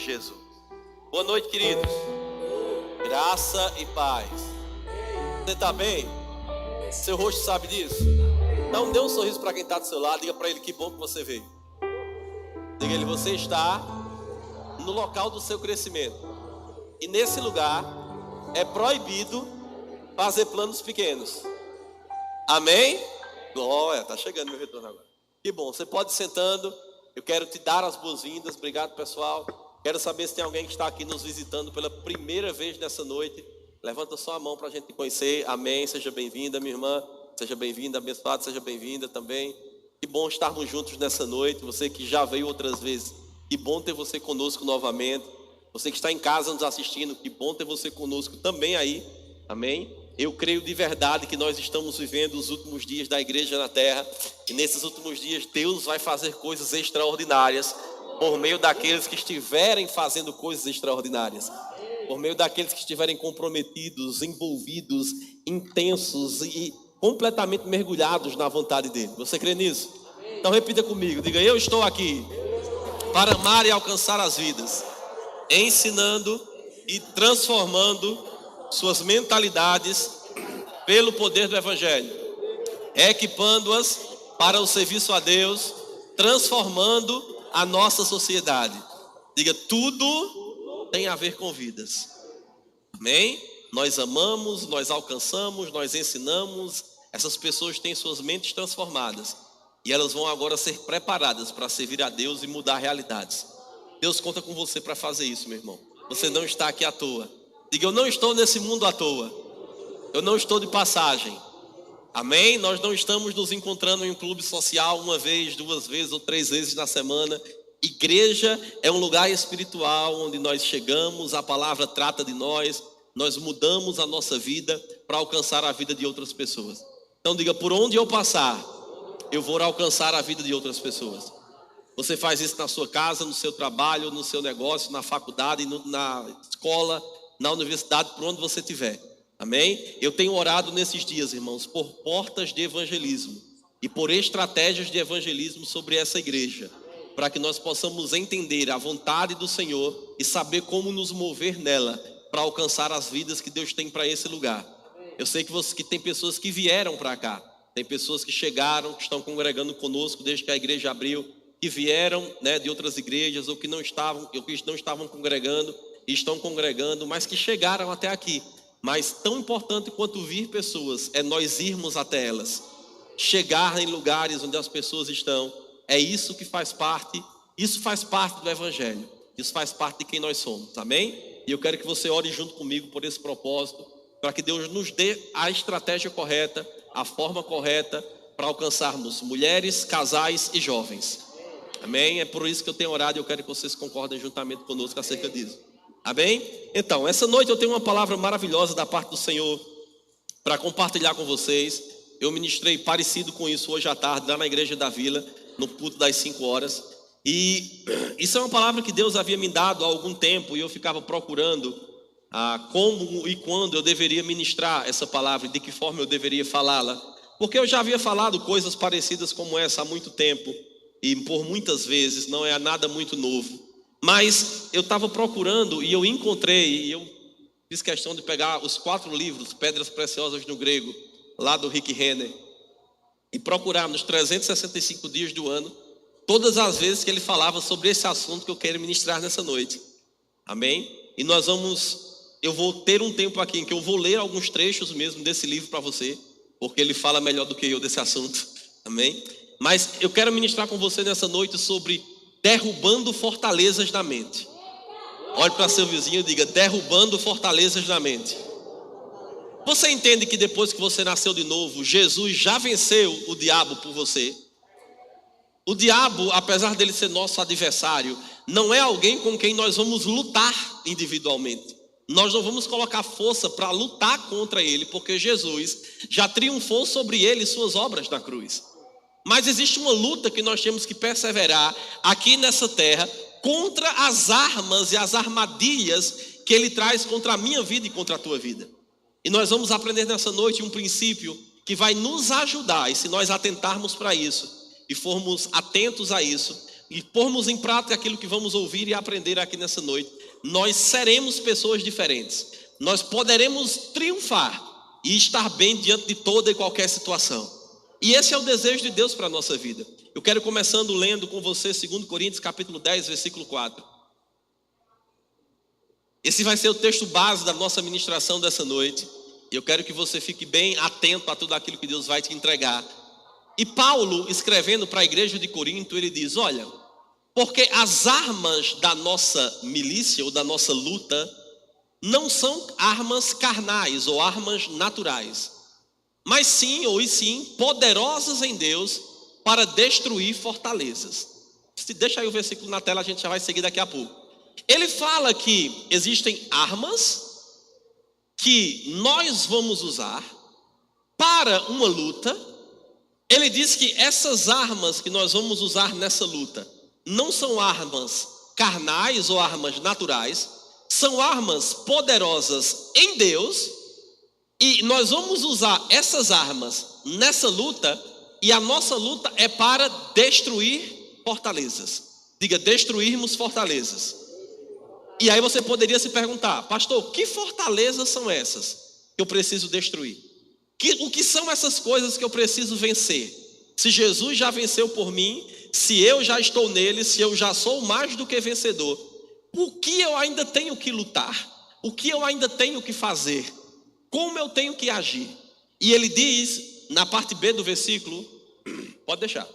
Jesus. Boa noite, queridos. Graça e paz. Você está bem? Seu rosto sabe disso? Então dê um sorriso para quem está do seu lado. Diga para ele que bom que você veio. Diga a ele, você está no local do seu crescimento. E nesse lugar é proibido fazer planos pequenos. Amém? Glória, está chegando meu retorno agora. Que bom, você pode ir sentando. Eu quero te dar as boas-vindas. Obrigado, pessoal. Quero saber se tem alguém que está aqui nos visitando pela primeira vez nessa noite. Levanta só a mão para a gente te conhecer. Amém, seja bem-vinda, minha irmã. Seja bem-vinda, abençoada, seja bem-vinda também. Que bom estarmos juntos nessa noite. Você que já veio outras vezes, que bom ter você conosco novamente. Você que está em casa nos assistindo, que bom ter você conosco também aí. Amém? Eu creio de verdade que nós estamos vivendo os últimos dias da igreja na terra. E nesses últimos dias Deus vai fazer coisas extraordinárias por meio daqueles que estiverem fazendo coisas extraordinárias. Por meio daqueles que estiverem comprometidos, envolvidos, intensos e completamente mergulhados na vontade dele. Você crê nisso? Então repita comigo, diga: eu estou aqui para amar e alcançar as vidas, ensinando e transformando suas mentalidades pelo poder do Evangelho, equipando-as para o serviço a Deus, transformando a nossa sociedade. Diga: tudo tem a ver com vidas. Amém? Nós amamos, nós alcançamos, nós ensinamos. Essas pessoas têm suas mentes transformadas e elas vão agora ser preparadas para servir a Deus e mudar realidades. Deus conta com você para fazer isso, meu irmão. Você não está aqui à toa. Diga: eu não estou nesse mundo à toa. Eu não estou de passagem. Amém? Nós não estamos nos encontrando em um clube social uma vez, 2 vezes ou 3 vezes na semana. Igreja é um lugar espiritual onde nós chegamos, a palavra trata de nós, nós mudamos a nossa vida para alcançar a vida de outras pessoas. Então diga: por onde eu passar, eu vou alcançar a vida de outras pessoas. Você faz isso na sua casa, no seu trabalho, no seu negócio, na faculdade, na escola, na universidade, por onde você estiver. Amém? Eu tenho orado nesses dias, irmãos, por portas de evangelismo e por estratégias de evangelismo sobre essa igreja, para que nós possamos entender a vontade do Senhor e saber como nos mover nela para alcançar as vidas que Deus tem para esse lugar. Eu sei que tem pessoas que vieram para cá, tem pessoas que chegaram, que estão congregando conosco desde que a igreja abriu, que vieram, de outras igrejas ou que não estavam congregando e estão congregando, mas que chegaram até aqui. Mas tão importante quanto vir pessoas é nós irmos até elas, chegar em lugares onde as pessoas estão. É isso que faz parte, isso faz parte do Evangelho, isso faz parte de quem nós somos, amém? E eu quero que você ore junto comigo por esse propósito, para que Deus nos dê a estratégia correta, a forma correta para alcançarmos mulheres, casais e jovens, amém? É por isso que eu tenho orado e eu quero que vocês concordem juntamente conosco acerca disso. Amém? Então, essa noite eu tenho uma palavra maravilhosa da parte do Senhor para compartilhar com vocês. Eu ministrei parecido com isso hoje à tarde, lá na igreja da Vila, no culto das 5 horas. E isso é uma palavra que Deus havia me dado há algum tempo, e eu ficava procurando como e quando eu deveria ministrar essa palavra, de que forma eu deveria falá-la. Porque eu já havia falado coisas parecidas como essa há muito tempo, e por muitas vezes, não é nada muito novo. Mas eu estava procurando e eu encontrei, e eu fiz questão de pegar os 4 livros, Pedras Preciosas no Grego, lá do Rick Renner, e procurar nos 365 dias do ano, todas as vezes que ele falava sobre esse assunto que eu quero ministrar nessa noite. Amém? E eu vou ter um tempo aqui em que eu vou ler alguns trechos mesmo desse livro para você, porque ele fala melhor do que eu desse assunto. Amém? Mas eu quero ministrar com você nessa noite sobre derrubando fortalezas na mente. Olhe para seu vizinho e diga: derrubando fortalezas na mente. Você entende que depois que você nasceu de novo, Jesus já venceu o diabo por você? O diabo, apesar dele ser nosso adversário, não é alguém com quem nós vamos lutar individualmente. Nós não vamos colocar força para lutar contra ele, porque Jesus já triunfou sobre ele e suas obras na cruz. Mas existe uma luta que nós temos que perseverar aqui nessa terra contra as armas e as armadilhas que ele traz contra a minha vida e contra a tua vida. E nós vamos aprender nessa noite um princípio que vai nos ajudar, e se nós atentarmos para isso e formos atentos a isso, e pormos em prática aquilo que vamos ouvir e aprender aqui nessa noite, nós seremos pessoas diferentes. Nós poderemos triunfar e estar bem diante de toda e qualquer situação. E esse é o desejo de Deus para a nossa vida. Eu quero começando lendo com você 2 Coríntios capítulo 10, versículo 4. Esse vai ser o texto base da nossa ministração dessa noite. E eu quero que você fique bem atento a tudo aquilo que Deus vai te entregar. E Paulo, escrevendo para a igreja de Corinto, ele diz: olha, porque as armas da nossa milícia ou da nossa luta não são armas carnais ou armas naturais, mas sim, poderosas em Deus para destruir fortalezas. Deixa aí o versículo na tela, a gente já vai seguir daqui a pouco. Ele fala que existem armas que nós vamos usar para uma luta. Ele diz que essas armas que nós vamos usar nessa luta não são armas carnais ou armas naturais, são armas poderosas em Deus, e nós vamos usar essas armas nessa luta, e a nossa luta é para destruir fortalezas. Diga, destruirmos fortalezas. E aí você poderia se perguntar: pastor, que fortalezas são essas que eu preciso destruir? O que são essas coisas que eu preciso vencer? Se Jesus já venceu por mim, se eu já estou nele, se eu já sou mais do que vencedor, o que eu ainda tenho que lutar? O que eu ainda tenho que fazer? Como eu tenho que agir? E ele diz, na parte B do versículo, pode deixar: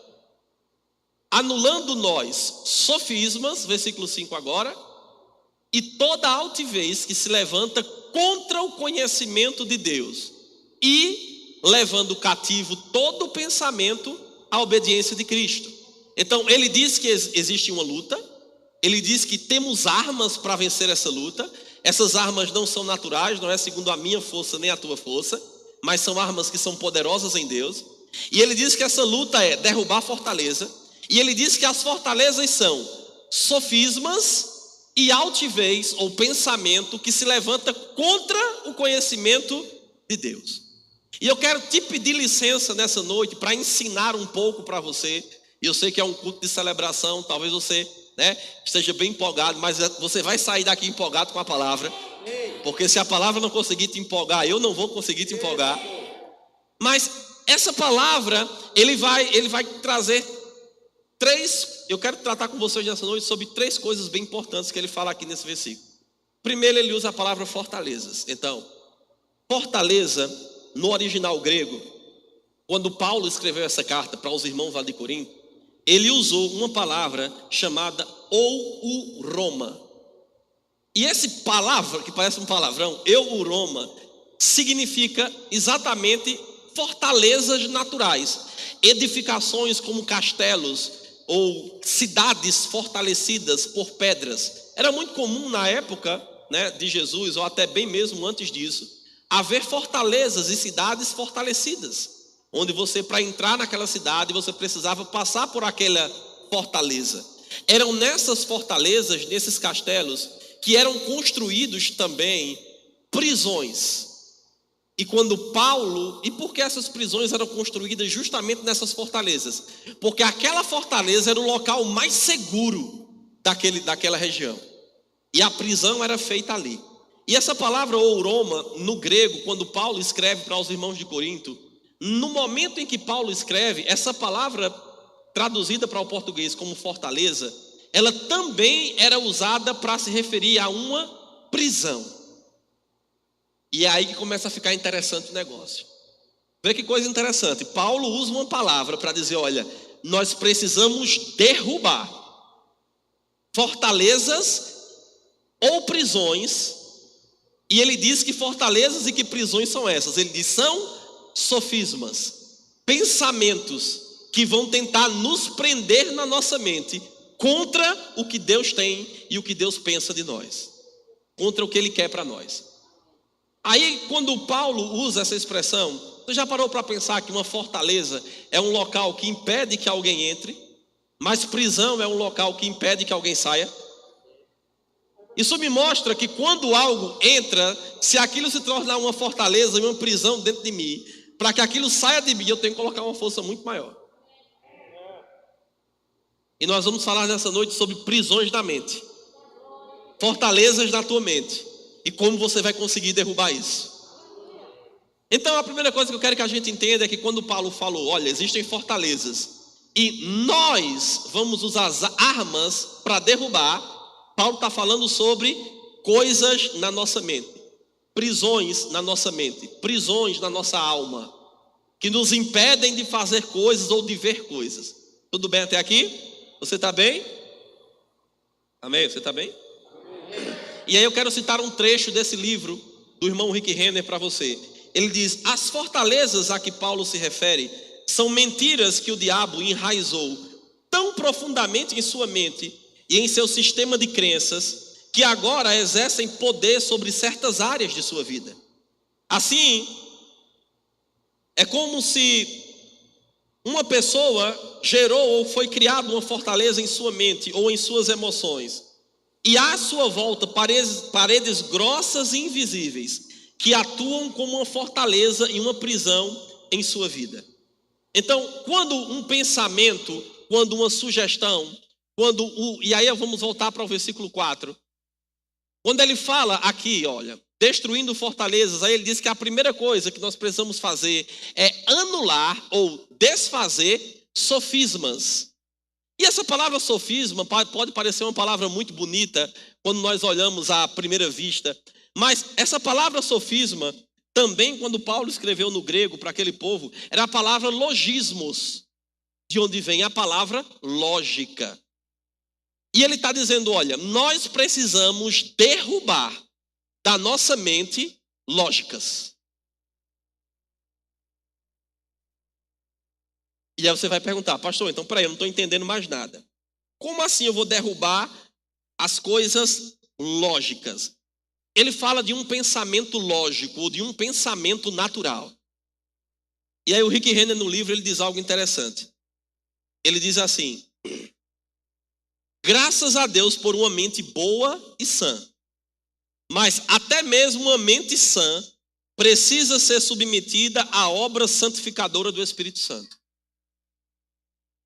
anulando nós sofismas, versículo 5 agora, e toda altivez que se levanta contra o conhecimento de Deus, e levando cativo todo pensamento à obediência de Cristo. Então ele diz que existe uma luta, ele diz que temos armas para vencer essa luta. Essas armas não são naturais, não é segundo a minha força nem a tua força, mas são armas que são poderosas em Deus. E ele diz que essa luta é derrubar fortaleza, e ele diz que as fortalezas são sofismas e altivez ou pensamento que se levanta contra o conhecimento de Deus. E eu quero te pedir licença nessa noite para ensinar um pouco para você. E eu sei que é um culto de celebração, talvez você esteja bem empolgado, mas você vai sair daqui empolgado com a palavra, porque se a palavra não conseguir te empolgar, eu não vou conseguir te empolgar. Mas essa palavra, ele vai trazer eu quero tratar com vocês nessa noite sobre 3 coisas bem importantes que ele fala aqui nesse versículo. Primeiro, ele usa a palavra fortalezas. Então, fortaleza, no original grego, quando Paulo escreveu essa carta para os irmãos lá de Corinto, ele usou uma palavra chamada ouroma. E essa palavra, que parece um palavrão, ouroma, significa exatamente fortalezas naturais, edificações como castelos ou cidades fortalecidas por pedras. Era muito comum na época de Jesus, ou até bem mesmo antes disso, haver fortalezas e cidades fortalecidas, onde você, para entrar naquela cidade, você precisava passar por aquela fortaleza. Eram nessas fortalezas, nesses castelos, que eram construídos também prisões. E por que essas prisões eram construídas justamente nessas fortalezas? Porque aquela fortaleza era o local mais seguro daquela região. E a prisão era feita ali. E essa palavra ouroma, no grego, quando Paulo escreve para os irmãos de Corinto, no momento em que Paulo escreve, essa palavra traduzida para o português como fortaleza, ela também era usada para se referir a uma prisão. E é aí que começa a ficar interessante o negócio. Vê que coisa interessante. Paulo usa uma palavra para dizer: olha, nós precisamos derrubar fortalezas ou prisões. E ele diz que fortalezas e que prisões são essas. Ele diz: são sofismas, pensamentos que vão tentar nos prender na nossa mente contra o que Deus tem e o que Deus pensa de nós, contra o que Ele quer para nós. Aí, quando Paulo usa essa expressão, você já parou para pensar que uma fortaleza é um local que impede que alguém entre, mas prisão é um local que impede que alguém saia? Isso me mostra que quando algo entra, se aquilo se tornar uma fortaleza e uma prisão dentro de mim, para que aquilo saia de mim, eu tenho que colocar uma força muito maior. E nós vamos falar nessa noite sobre prisões da mente, fortalezas da tua mente e como você vai conseguir derrubar isso. Então a primeira coisa que eu quero que a gente entenda é que quando Paulo falou, olha, existem fortalezas e nós vamos usar as armas para derrubar, Paulo está falando sobre coisas na nossa mente, prisões na nossa mente, prisões na nossa alma, que nos impedem de fazer coisas ou de ver coisas. Tudo bem até aqui? Você está bem? Amém? Você está bem? E aí eu quero citar um trecho desse livro do irmão Rick Renner para você. Ele diz, as fortalezas a que Paulo se refere são mentiras que o diabo enraizou tão profundamente em sua mente e em seu sistema de crenças que agora exercem poder sobre certas áreas de sua vida. Assim, é como se uma pessoa gerou ou foi criada uma fortaleza em sua mente ou em suas emoções e à sua volta paredes grossas e invisíveis que atuam como uma fortaleza e uma prisão em sua vida. Então, quando um pensamento, quando uma sugestão, e aí vamos voltar para o versículo 4. Quando ele fala aqui, olha, destruindo fortalezas, aí ele diz que a primeira coisa que nós precisamos fazer é anular ou desfazer sofismas. E essa palavra sofisma pode parecer uma palavra muito bonita quando nós olhamos à primeira vista, mas essa palavra sofisma, também quando Paulo escreveu no grego para aquele povo, era a palavra logismos, de onde vem a palavra lógica. E ele está dizendo, olha, nós precisamos derrubar da nossa mente lógicas. E aí você vai perguntar, pastor, então peraí, eu não estou entendendo mais nada. Como assim eu vou derrubar as coisas lógicas? Ele fala de um pensamento lógico ou de um pensamento natural. E aí o Rick Renner no livro ele diz algo interessante. Ele diz assim, graças a Deus por uma mente boa e sã, mas até mesmo uma mente sã precisa ser submetida à obra santificadora do Espírito Santo.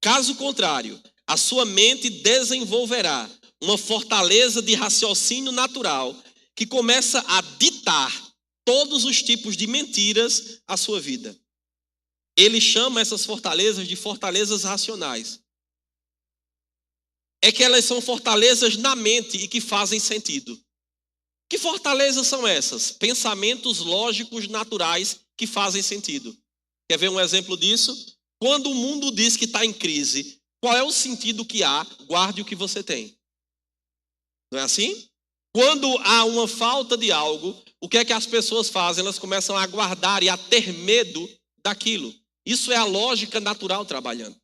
Caso contrário, a sua mente desenvolverá uma fortaleza de raciocínio natural que começa a ditar todos os tipos de mentiras à sua vida. Ele chama essas fortalezas de fortalezas racionais. É que elas são fortalezas na mente e que fazem sentido. Que fortalezas são essas? Pensamentos lógicos naturais que fazem sentido. Quer ver um exemplo disso? Quando o mundo diz que está em crise, qual é o sentido que há? Guarde o que você tem. Não é assim? Quando há uma falta de algo, o que é que as pessoas fazem? Elas começam a guardar e a ter medo daquilo. Isso é a lógica natural trabalhando.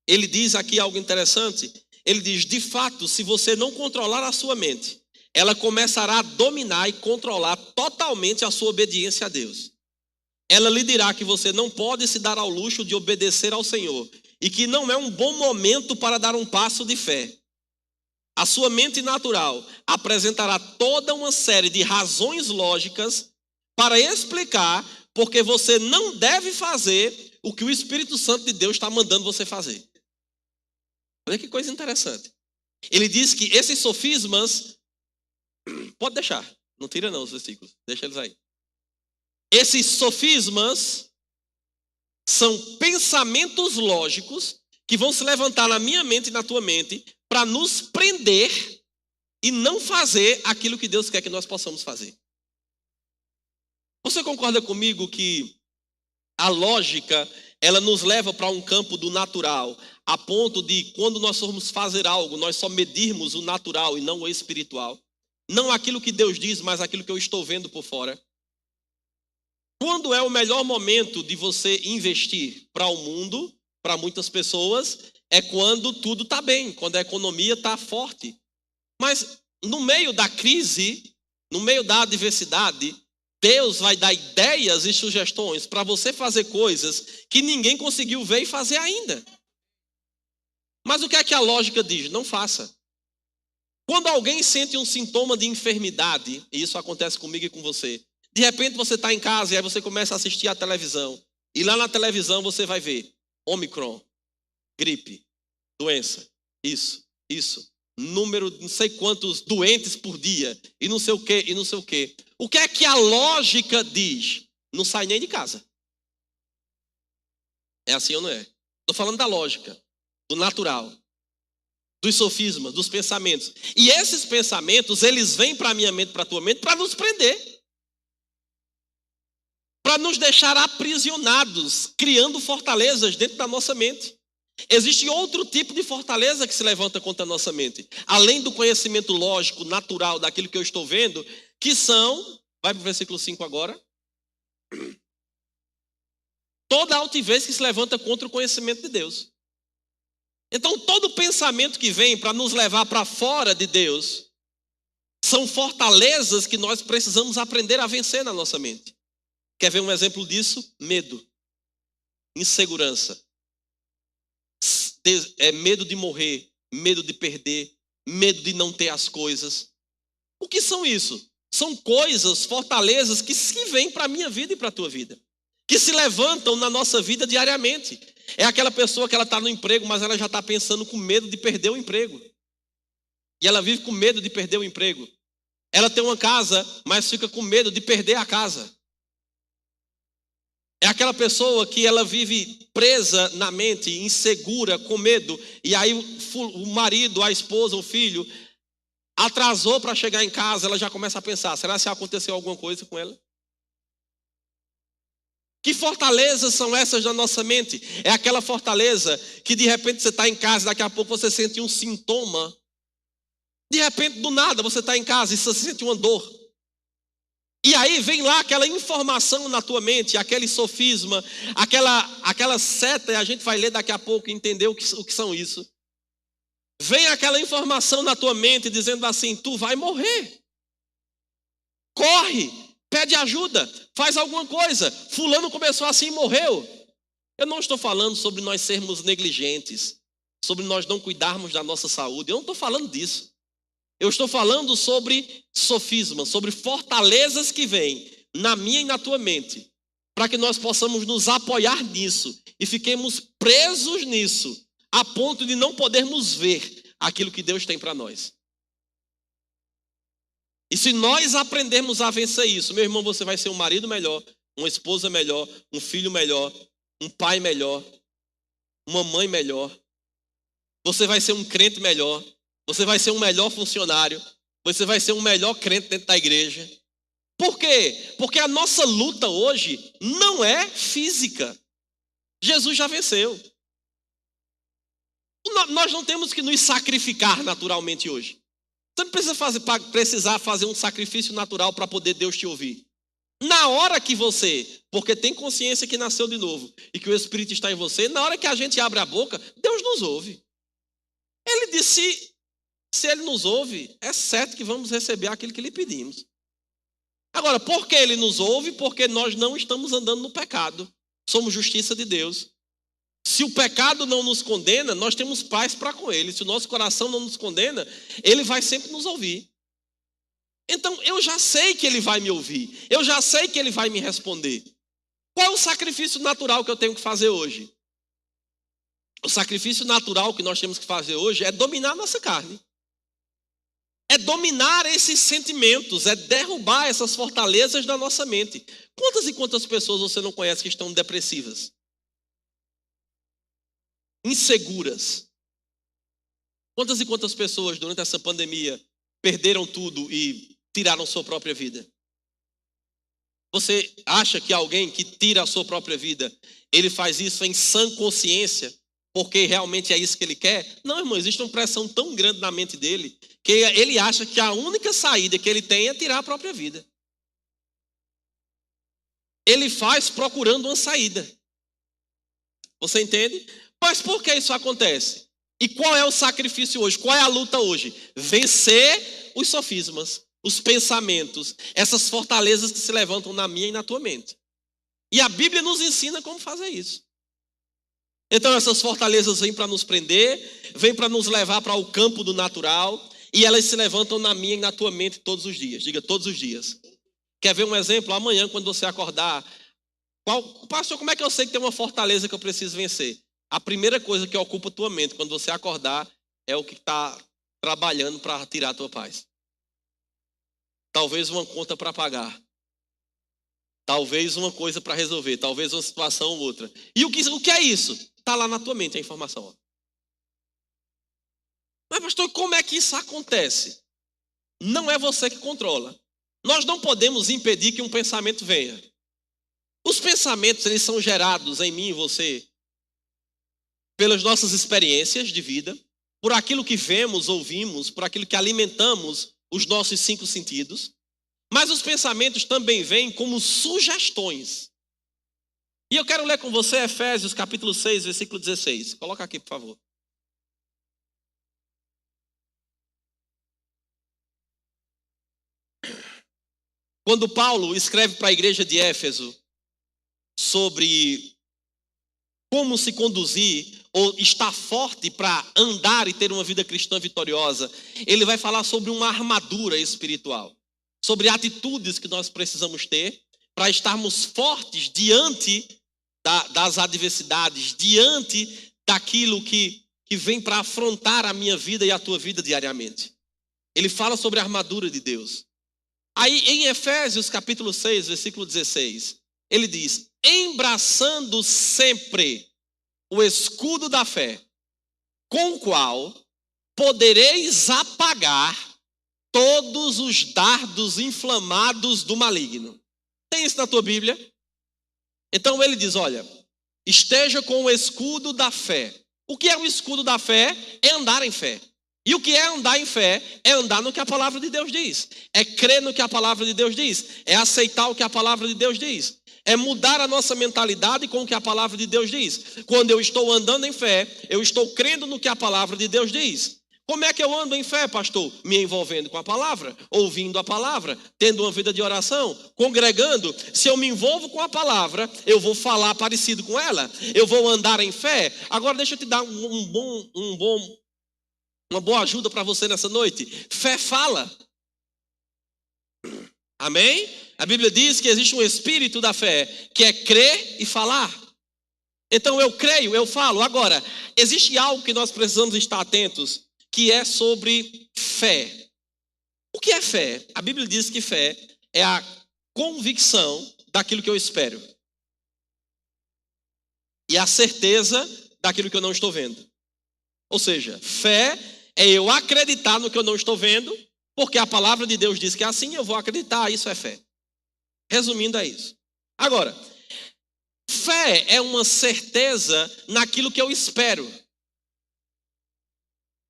Ele diz aqui algo interessante. Ele diz, de fato, se você não controlar a sua mente, ela começará a dominar e controlar totalmente a sua obediência a Deus. Ela lhe dirá que você não pode se dar ao luxo de obedecer ao Senhor e que não é um bom momento para dar um passo de fé. A sua mente natural apresentará toda uma série de razões lógicas para explicar porque você não deve fazer o que o Espírito Santo de Deus está mandando você fazer. Olha que coisa interessante. Ele diz que esses sofismas, pode deixar, não tira não os versículos, deixa eles aí. Esses sofismas são pensamentos lógicos que vão se levantar na minha mente e na tua mente para nos prender e não fazer aquilo que Deus quer que nós possamos fazer. Você concorda comigo que a lógica, ela nos leva para um campo do natural, a ponto de quando nós formos fazer algo, nós só medirmos o natural e não o espiritual? Não aquilo que Deus diz, mas aquilo que eu estou vendo por fora. Quando é o melhor momento de você investir para o mundo, para muitas pessoas, é quando tudo está bem, quando a economia está forte. Mas no meio da crise, no meio da adversidade, Deus vai dar ideias e sugestões para você fazer coisas que ninguém conseguiu ver e fazer ainda. Mas o que é que a lógica diz? Não faça. Quando alguém sente um sintoma de enfermidade, e isso acontece comigo e com você, de repente você está em casa e aí você começa a assistir a televisão. E lá na televisão você vai ver Omicron, gripe. doença, isso. Número, não sei quantos doentes por dia, e não sei o quê, e não sei o quê. O que é que a lógica diz? Não sai nem de casa. É assim ou não é? Estou falando da lógica, do natural, dos sofismas, dos pensamentos. E esses pensamentos, eles vêm para a minha mente, para a tua mente, para nos prender. Para nos deixar aprisionados, criando fortalezas dentro da nossa mente. Existe outro tipo de fortaleza que se levanta contra a nossa mente. Além do conhecimento lógico, natural, daquilo que eu estou vendo, que são, vai para o versículo 5 agora. Toda altivez que se levanta contra o conhecimento de Deus. Então, todo pensamento que vem para nos levar para fora de Deus, são fortalezas que nós precisamos aprender a vencer na nossa mente. Quer ver um exemplo disso? Medo, insegurança, medo de morrer, medo de perder, medo de não ter as coisas. O que são isso? São coisas, fortalezas que vêm para a minha vida e para a tua vida, que se levantam na nossa vida diariamente. É aquela pessoa que ela está no emprego, mas ela já está pensando com medo de perder o emprego. E ela vive com medo de perder o emprego. Ela tem uma casa, mas fica com medo de perder a casa. É aquela pessoa que ela vive presa na mente, insegura, com medo. E aí o marido, a esposa, o filho, atrasou para chegar em casa, ela já começa a pensar, será que aconteceu alguma coisa com ela? Que fortalezas são essas na nossa mente? É aquela fortaleza que de repente você está em casa, daqui a pouco você sente um sintoma. De repente, do nada, você está em casa e você sente uma dor. E aí vem lá aquela informação na tua mente, aquele sofisma, aquela seta, e a gente vai ler daqui a pouco e entender o que são isso. Vem aquela informação na tua mente dizendo assim, tu vai morrer. Corre, pede ajuda, faz alguma coisa. Fulano começou assim e morreu. Eu não estou falando sobre nós sermos negligentes, sobre nós não cuidarmos da nossa saúde. Eu não estou falando disso. Eu estou falando sobre sofisma, sobre fortalezas que vêm na minha e na tua mente, para que nós possamos nos apoiar nisso e fiquemos presos nisso, a ponto de não podermos ver aquilo que Deus tem para nós. E se nós aprendermos a vencer isso, meu irmão, você vai ser um marido melhor, uma esposa melhor, um filho melhor, um pai melhor, uma mãe melhor. Você vai ser um crente melhor. Você vai ser um melhor funcionário. Você vai ser um melhor crente dentro da igreja. Por quê? Porque a nossa luta hoje não é física. Jesus já venceu. Nós não temos que nos sacrificar naturalmente hoje. Você não precisa precisar fazer um sacrifício natural para poder Deus te ouvir. Na hora que você, porque tem consciência que nasceu de novo e que o Espírito está em você, na hora que a gente abre a boca, Deus nos ouve. Ele disse... Se ele nos ouve, é certo que vamos receber aquilo que lhe pedimos. Agora, por que ele nos ouve? Porque nós não estamos andando no pecado. Somos justiça de Deus. Se o pecado não nos condena, nós temos paz para com ele. Se o nosso coração não nos condena, ele vai sempre nos ouvir. Então, eu já sei que ele vai me ouvir. Eu já sei que ele vai me responder. Qual é o sacrifício natural que eu tenho que fazer hoje? O sacrifício natural que nós temos que fazer hoje é dominar a nossa carne. É dominar esses sentimentos, é derrubar essas fortalezas da nossa mente. Quantas e quantas pessoas você não conhece que estão depressivas? Inseguras? Quantas e quantas pessoas durante essa pandemia perderam tudo e tiraram sua própria vida? Você acha que alguém que tira a sua própria vida, ele faz isso em sã consciência? Porque realmente é isso que ele quer? Não, irmão, existe uma pressão tão grande na mente dele que ele acha que a única saída que ele tem é tirar a própria vida. Ele faz procurando uma saída. Você entende? Mas por que isso acontece? E qual é o sacrifício hoje? Qual é a luta hoje? Vencer os sofismas, os pensamentos, essas fortalezas que se levantam na minha e na tua mente. E a Bíblia nos ensina como fazer isso. Então essas fortalezas vêm para nos prender, vêm para nos levar para o campo do natural, e elas se levantam na minha e na tua mente todos os dias. Diga, todos os dias. Quer ver um exemplo? Amanhã, quando você acordar, pastor, como é que eu sei que tem uma fortaleza que eu preciso vencer? a primeira coisa que ocupa a tua mente quando você acordar é o que está trabalhando para tirar a tua paz. Talvez uma conta para pagar. Talvez uma coisa para resolver. Talvez uma situação ou outra. E o que é isso? Está lá na tua mente a informação. Mas pastor, como é que isso acontece? Não é você que controla. Nós não podemos impedir que um pensamento venha. Os pensamentos, eles são gerados em mim e você pelas nossas experiências de vida, por aquilo que vemos, ouvimos, por aquilo que alimentamos os nossos 5 sentidos. Mas os pensamentos também vêm como sugestões. E eu quero ler com você Efésios capítulo 6, versículo 16. Coloca aqui, por favor. Quando Paulo escreve para a igreja de Éfeso sobre como se conduzir ou estar forte para andar e ter uma vida cristã vitoriosa, ele vai falar sobre uma armadura espiritual, sobre atitudes que nós precisamos ter para estarmos fortes diante das adversidades, diante daquilo que vem para afrontar a minha vida e a tua vida diariamente. Ele fala sobre a armadura de Deus. Aí em Efésios capítulo 6, versículo 16, ele diz: embraçando sempre o escudo da fé, com o qual podereis apagar todos os dardos inflamados do maligno. Tem isso na tua Bíblia? Então ele diz, olha, esteja com o escudo da fé. O que é o escudo da fé? É andar em fé. E o que é andar em fé? É andar no que a palavra de Deus diz. É crer no que a palavra de Deus diz. É aceitar o que a palavra de Deus diz. É mudar a nossa mentalidade com o que a palavra de Deus diz. Quando eu estou andando em fé, eu estou crendo no que a palavra de Deus diz. Como é que eu ando em fé, pastor? Me envolvendo com a palavra, ouvindo a palavra, tendo uma vida de oração, congregando. Se eu me envolvo com a palavra, eu vou falar parecido com ela. Eu vou andar em fé. Agora deixa eu te dar uma boa ajuda para você nessa noite. Fé fala. Amém? A Bíblia diz que existe um espírito da fé, que é crer e falar. Então eu creio, eu falo. Agora, existe algo que nós precisamos estar atentos, que é sobre fé. O que é fé? A Bíblia diz que fé é a convicção daquilo que eu espero e a certeza daquilo que eu não estou vendo. Ou seja, fé é eu acreditar no que eu não estou vendo, porque a palavra de Deus diz que é assim, eu vou acreditar, isso é fé. Resumindo, é isso. Agora, fé é uma certeza naquilo que eu espero.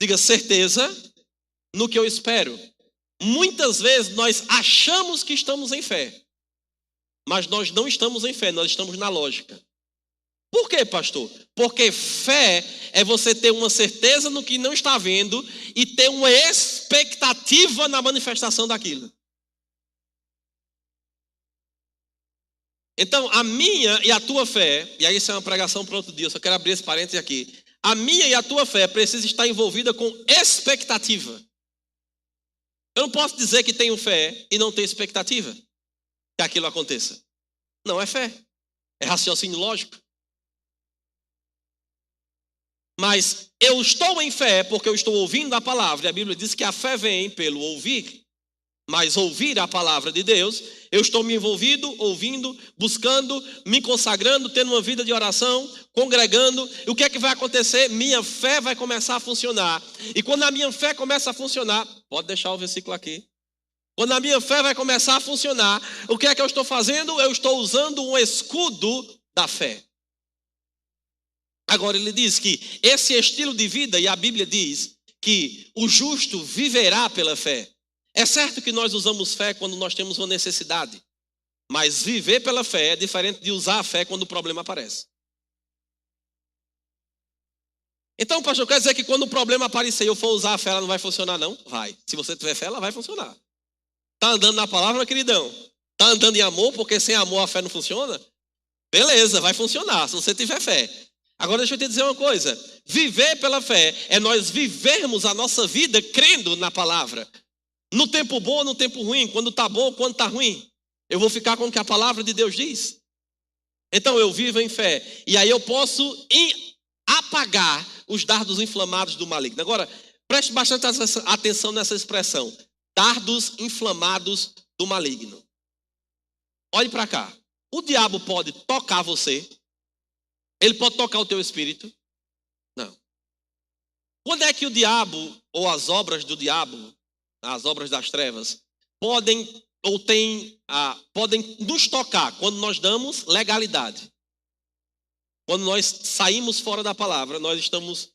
Diga, certeza no que eu espero. Muitas vezes nós achamos que estamos em fé, mas nós não estamos em fé, nós estamos na lógica. Por quê, pastor? Porque fé é você ter uma certeza no que não está vendo e ter uma expectativa na manifestação daquilo. Então, a minha e a tua fé, e aí isso é uma pregação para outro dia, eu só quero abrir esse parênteses aqui. A minha e a tua fé precisa estar envolvida com expectativa. Eu não posso dizer que tenho fé e não ter expectativa que aquilo aconteça. Não é fé, é raciocínio lógico. Mas eu estou em fé porque eu estou ouvindo a palavra. E a Bíblia diz que a fé vem pelo ouvir. Mas ouvir a palavra de Deus, eu estou me envolvido, ouvindo, buscando, me consagrando, tendo uma vida de oração, congregando. E o que é que vai acontecer? Minha fé vai começar a funcionar. E quando a minha fé começa a funcionar, pode deixar o versículo aqui. Quando a minha fé vai começar a funcionar, o que é que eu estou fazendo? Eu estou usando um escudo da fé. Agora ele diz que esse estilo de vida, e a Bíblia diz que o justo viverá pela fé. É certo que nós usamos fé quando nós temos uma necessidade, mas viver pela fé é diferente de usar a fé quando o problema aparece. Então, pastor, quer dizer que quando o problema aparecer e eu for usar a fé, ela não vai funcionar, não? Vai. Se você tiver fé, ela vai funcionar. Está andando na palavra, queridão? Está andando em amor, porque sem amor a fé não funciona? Beleza, vai funcionar, se você tiver fé. Agora deixa eu te dizer uma coisa. Viver pela fé é nós vivermos a nossa vida crendo na palavra. No tempo bom, no tempo ruim, quando está bom, quando está ruim. Eu vou ficar com o que a palavra de Deus diz. Então eu vivo em fé. E aí eu posso apagar os dardos inflamados do maligno. Agora, preste bastante atenção nessa expressão. Dardos inflamados do maligno. Olhe para cá. O diabo pode tocar você. Ele pode tocar o teu espírito. Não. Quando é que o diabo, ou as obras do diabo, as obras das trevas, podem nos tocar? Quando nós damos legalidade. Quando nós saímos fora da palavra, nós estamos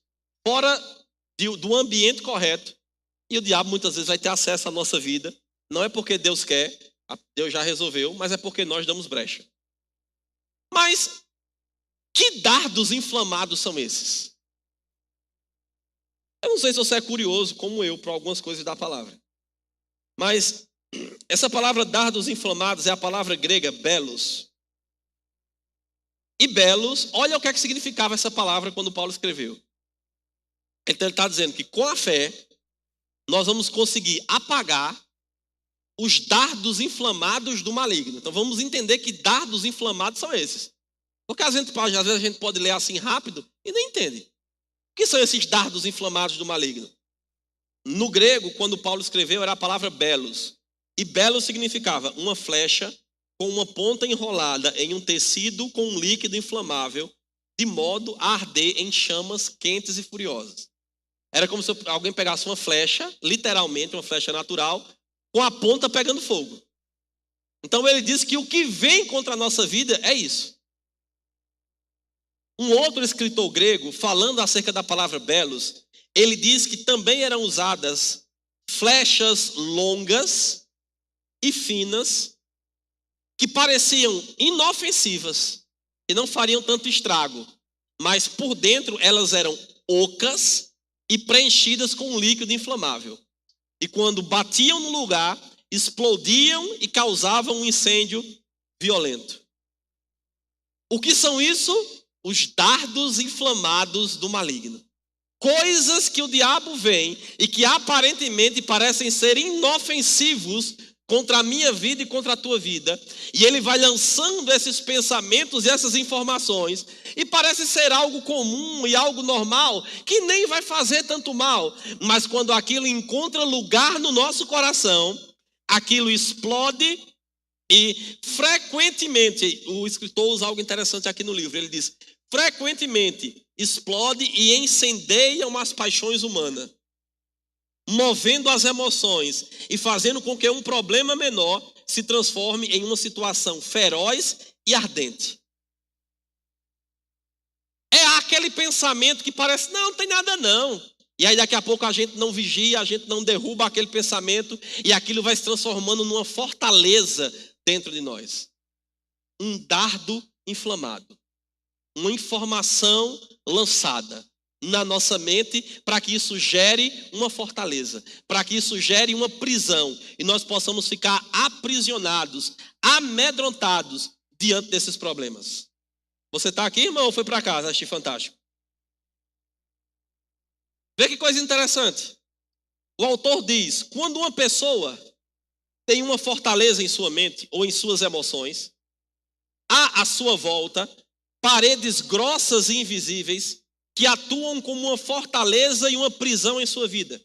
fora do ambiente correto. E o diabo muitas vezes vai ter acesso à nossa vida. Não é porque Deus quer, Deus já resolveu, mas é porque nós damos brecha. Mas que dardos inflamados são esses? Eu não sei se você é curioso, como eu, para algumas coisas da palavra. Mas essa palavra dardos inflamados é a palavra grega belos. E belos, olha o que é que significava essa palavra quando Paulo escreveu. Então ele está dizendo que com a fé, nós vamos conseguir apagar os dardos inflamados do maligno. Então vamos entender que dardos inflamados são esses. Porque às vezes a gente pode ler assim rápido e nem entende. O que são esses dardos inflamados do maligno? No grego, quando Paulo escreveu, era a palavra belos. E belos significava uma flecha com uma ponta enrolada em um tecido com um líquido inflamável, de modo a arder em chamas quentes e furiosas. Era como se alguém pegasse uma flecha, literalmente uma flecha natural, com a ponta pegando fogo. Então ele diz que o que vem contra a nossa vida é isso. Um outro escritor grego, falando acerca da palavra belos, ele diz que também eram usadas flechas longas e finas, que pareciam inofensivas, que não fariam tanto estrago, mas por dentro elas eram ocas e preenchidas com um líquido inflamável. E quando batiam no lugar, explodiam e causavam um incêndio violento. O que são isso? Os dardos inflamados do maligno. Coisas que o diabo vem e que aparentemente parecem ser inofensivos contra a minha vida e contra a tua vida. E ele vai lançando esses pensamentos e essas informações. E parece ser algo comum e algo normal, que nem vai fazer tanto mal. Mas quando aquilo encontra lugar no nosso coração, aquilo explode e frequentemente, o escritor usa algo interessante aqui no livro. Ele diz, frequentemente explode e incendeia as paixões humanas, movendo as emoções e fazendo com que um problema menor se transforme em uma situação feroz e ardente. É aquele pensamento que parece, não tem nada não. E aí daqui a pouco a gente não vigia, a gente não derruba aquele pensamento e aquilo vai se transformando numa fortaleza dentro de nós. Um dardo inflamado. Uma informação lançada na nossa mente para que isso gere uma fortaleza, para que isso gere uma prisão e nós possamos ficar aprisionados, amedrontados diante desses problemas. Você está aqui, irmão, ou foi para casa? Achei fantástico. Vê que coisa interessante. O autor diz, quando uma pessoa tem uma fortaleza em sua mente ou em suas emoções, há à sua volta paredes grossas e invisíveis que atuam como uma fortaleza e uma prisão em sua vida.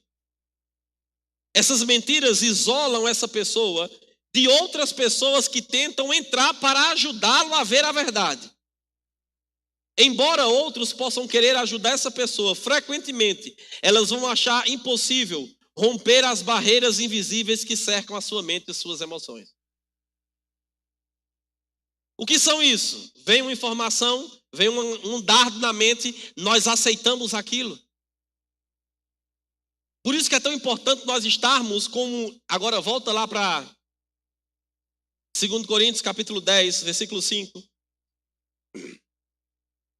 Essas mentiras isolam essa pessoa de outras pessoas que tentam entrar para ajudá-lo a ver a verdade. Embora outros possam querer ajudar essa pessoa, frequentemente elas vão achar impossível romper as barreiras invisíveis que cercam a sua mente e suas emoções. O que são isso? Vem uma informação, vem um dardo na mente, nós aceitamos aquilo. Por isso que é tão importante nós estarmos como... Agora volta lá para 2 Coríntios capítulo 10, versículo 5.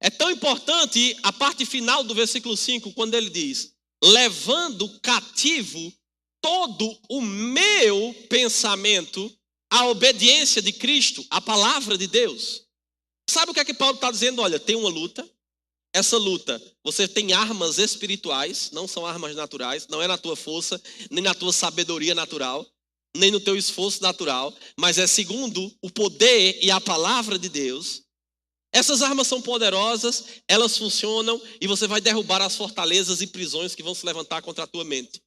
É tão importante a parte final do versículo 5, quando ele diz, levando cativo todo o meu pensamento à obediência de Cristo, à palavra de Deus. Sabe o que é que Paulo está dizendo? Olha, tem uma luta. Essa luta, você tem armas espirituais, não são armas naturais, não é na tua força, nem na tua sabedoria natural, nem no teu esforço natural, mas é segundo o poder e a palavra de Deus. Essas armas são poderosas, elas funcionam e você vai derrubar as fortalezas e prisões que vão se levantar contra a tua mente.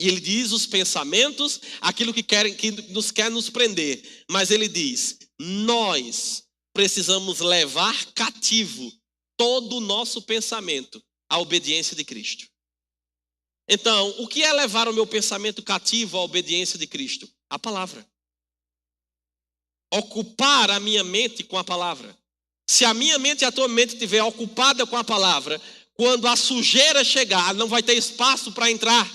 E ele diz os pensamentos, aquilo que nos quer nos prender. Mas ele diz, nós precisamos levar cativo todo o nosso pensamento à obediência de Cristo. Então, o que é levar o meu pensamento cativo à obediência de Cristo? A palavra. Ocupar a minha mente com a palavra. Se a minha mente e a tua mente estiver ocupada com a palavra, quando a sujeira chegar, não vai ter espaço para entrar.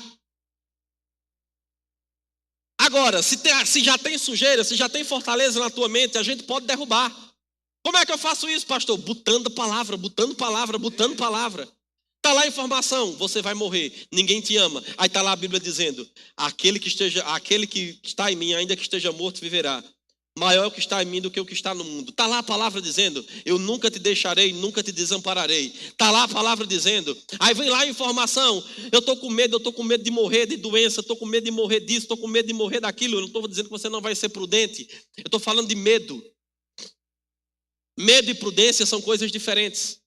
Agora, se já tem sujeira, se já tem fortaleza na tua mente, a gente pode derrubar. Como é que eu faço isso, pastor? Botando palavra, botando palavra, botando palavra. Está lá a informação, você vai morrer, ninguém te ama. Aí está lá a Bíblia dizendo, aquele que está em mim, ainda que esteja morto, viverá. Maior é o que está em mim do que o que está no mundo. Está lá a palavra dizendo, eu nunca te deixarei, nunca te desampararei. Está lá a palavra dizendo, aí vem lá a informação, eu estou com medo de morrer de doença, estou com medo de morrer disso, estou com medo de morrer daquilo. Eu não estou dizendo que você não vai ser prudente, eu estou falando de medo. Medo e prudência são coisas diferentes.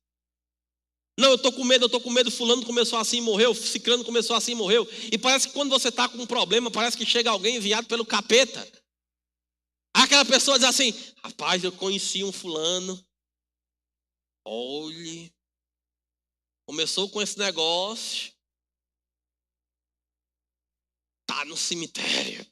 Não, eu estou com medo, fulano começou assim e morreu, ciclano começou assim e morreu. E parece que quando você está com um problema, parece que chega alguém enviado pelo capeta. Aquela pessoa diz assim, rapaz, eu conheci um fulano, olhe, começou com esse negócio, tá no cemitério.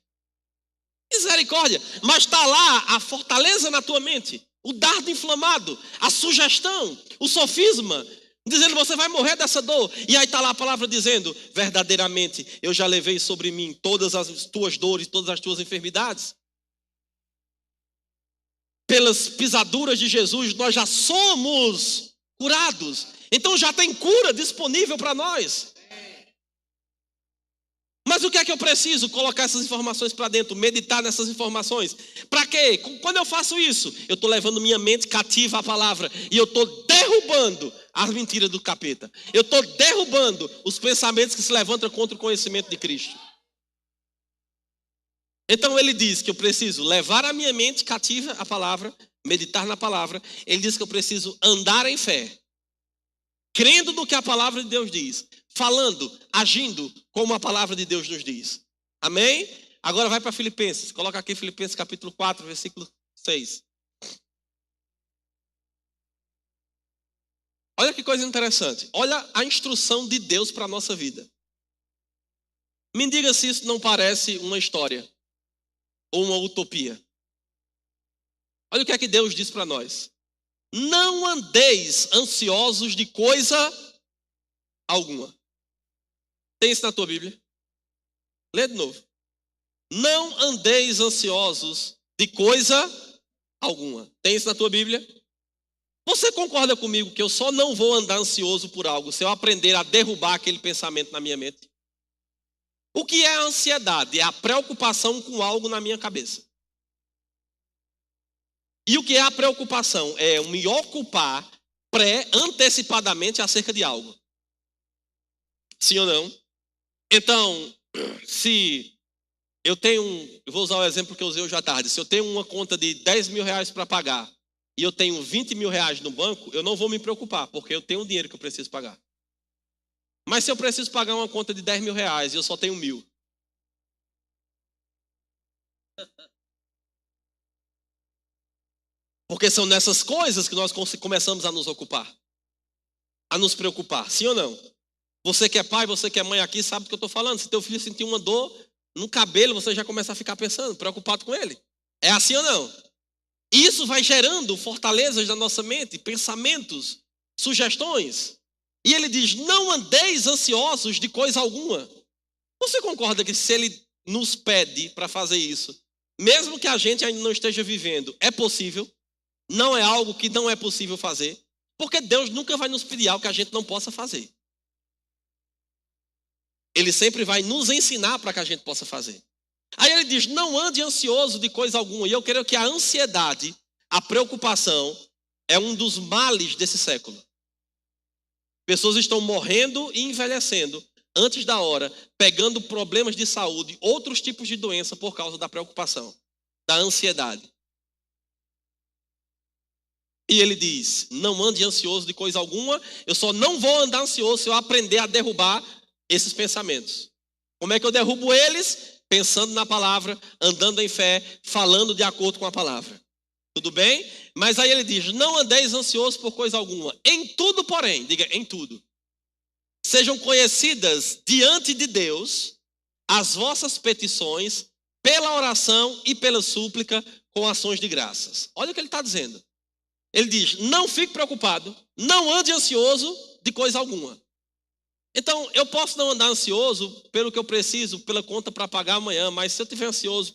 Misericórdia, mas está lá a fortaleza na tua mente, o dardo inflamado, a sugestão, o sofisma, dizendo você vai morrer dessa dor. E aí está lá a palavra dizendo, verdadeiramente eu já levei sobre mim todas as tuas dores, todas as tuas enfermidades. Pelas pisaduras de Jesus nós já somos curados. Então já tem cura disponível para nós. Mas o que é que eu preciso? Colocar essas informações para dentro, meditar nessas informações. Para quê? Quando eu faço isso, eu estou levando minha mente cativa à palavra. E eu estou derrubando as mentiras do capeta. Eu estou derrubando os pensamentos que se levantam contra o conhecimento de Cristo. Então ele diz que eu preciso levar a minha mente cativa à palavra, meditar na palavra. Ele diz que eu preciso andar em fé, crendo no que a palavra de Deus diz, falando, agindo como a palavra de Deus nos diz. Amém? Agora vai para Filipenses. Coloca aqui Filipenses capítulo 4, versículo 6. Olha que coisa interessante. Olha a instrução de Deus para a nossa vida. Me diga se isso não parece uma história ou uma utopia. Olha o que é que Deus diz para nós. Não andeis ansiosos de coisa alguma. Tem isso na tua Bíblia? Lê de novo. Não andeis ansiosos de coisa alguma. Tem isso na tua Bíblia? Você concorda comigo que eu só não vou andar ansioso por algo se eu aprender a derrubar aquele pensamento na minha mente? O que é a ansiedade? É a preocupação com algo na minha cabeça. E o que é a preocupação? É eu me ocupar antecipadamente acerca de algo. Sim ou não? Então, se eu eu vou usar o exemplo que eu usei hoje à tarde, se eu tenho uma conta de 10 mil reais para pagar e eu tenho 20 mil reais no banco, eu não vou me preocupar, porque eu tenho o dinheiro que eu preciso pagar. Mas se eu preciso pagar uma conta de 10 mil reais e eu só tenho 1.000, porque são nessas coisas que nós começamos a nos ocupar, a nos preocupar, sim ou não? Você que é pai, você que é mãe aqui, sabe do que eu estou falando. Se teu filho sentir uma dor no cabelo, você já começa a ficar pensando, preocupado com ele. É assim ou não? Isso vai gerando fortalezas na nossa mente, pensamentos, sugestões. E ele diz, não andeis ansiosos de coisa alguma. Você concorda que se ele nos pede para fazer isso, mesmo que a gente ainda não esteja vivendo, é possível? Não é algo que não é possível fazer? Porque Deus nunca vai nos pedir algo que a gente não possa fazer. Ele sempre vai nos ensinar para que a gente possa fazer. Aí ele diz, não ande ansioso de coisa alguma. E eu creio que a ansiedade, a preocupação, é um dos males desse século. Pessoas estão morrendo e envelhecendo antes da hora, pegando problemas de saúde, outros tipos de doença por causa da preocupação, da ansiedade. E ele diz, não ande ansioso de coisa alguma. Eu só não vou andar ansioso se eu aprender a derrubar esses pensamentos. Como é que eu derrubo eles? Pensando na palavra, andando em fé, falando de acordo com a palavra. Tudo bem? Mas aí ele diz, não andeis ansiosos por coisa alguma. Em tudo, porém, diga em tudo. Sejam conhecidas diante de Deus as vossas petições pela oração e pela súplica com ações de graças. Olha o que ele está dizendo. Ele diz, não fique preocupado, não ande ansioso de coisa alguma. Então, eu posso não andar ansioso pelo que eu preciso, pela conta para pagar amanhã, mas se eu estiver ansioso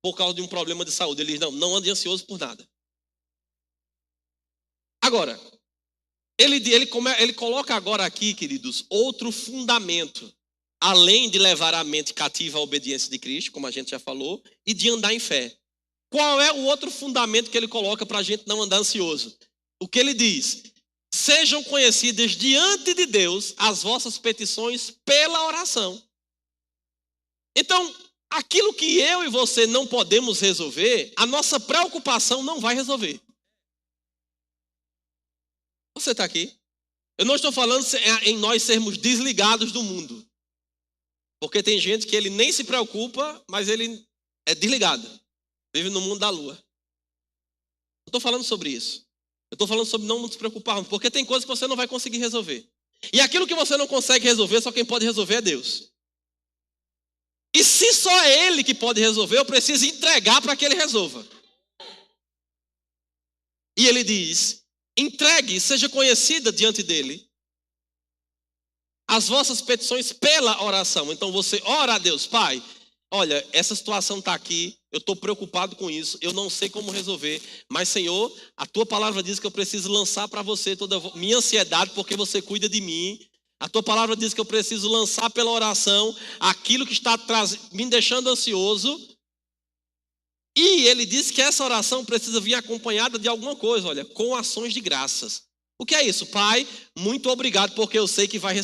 por causa de um problema de saúde, ele diz, não ande ansioso por nada. Agora, ele coloca agora aqui, queridos, outro fundamento, além de levar a mente cativa à obediência de Cristo, como a gente já falou, e de andar em fé. Qual é o outro fundamento que ele coloca para a gente não andar ansioso? O que ele diz? Sejam conhecidas diante de Deus as vossas petições pela oração. Então, aquilo que eu e você não podemos resolver, a nossa preocupação não vai resolver. Você está aqui? Eu não estou falando em nós sermos desligados do mundo. Porque tem gente que ele nem se preocupa, mas ele é desligado. Vive no mundo da lua. Não estou falando sobre isso. Eu estou falando sobre não nos preocupar, porque tem coisas que você não vai conseguir resolver. E aquilo que você não consegue resolver, só quem pode resolver é Deus. E se só é Ele que pode resolver, eu preciso entregar para que Ele resolva. E Ele diz, entregue, seja conhecida diante dEle as vossas petições pela oração. Então você ora a Deus, Pai, olha, essa situação está aqui, eu estou preocupado com isso, eu não sei como resolver, mas Senhor, a Tua palavra diz que eu preciso lançar para você toda a minha ansiedade, porque você cuida de mim. A Tua palavra diz que eu preciso lançar pela oração aquilo que está me deixando ansioso. E Ele diz que essa oração precisa vir acompanhada de alguma coisa, olha, com ações de graças. O que é isso? Pai, muito obrigado porque eu sei que vai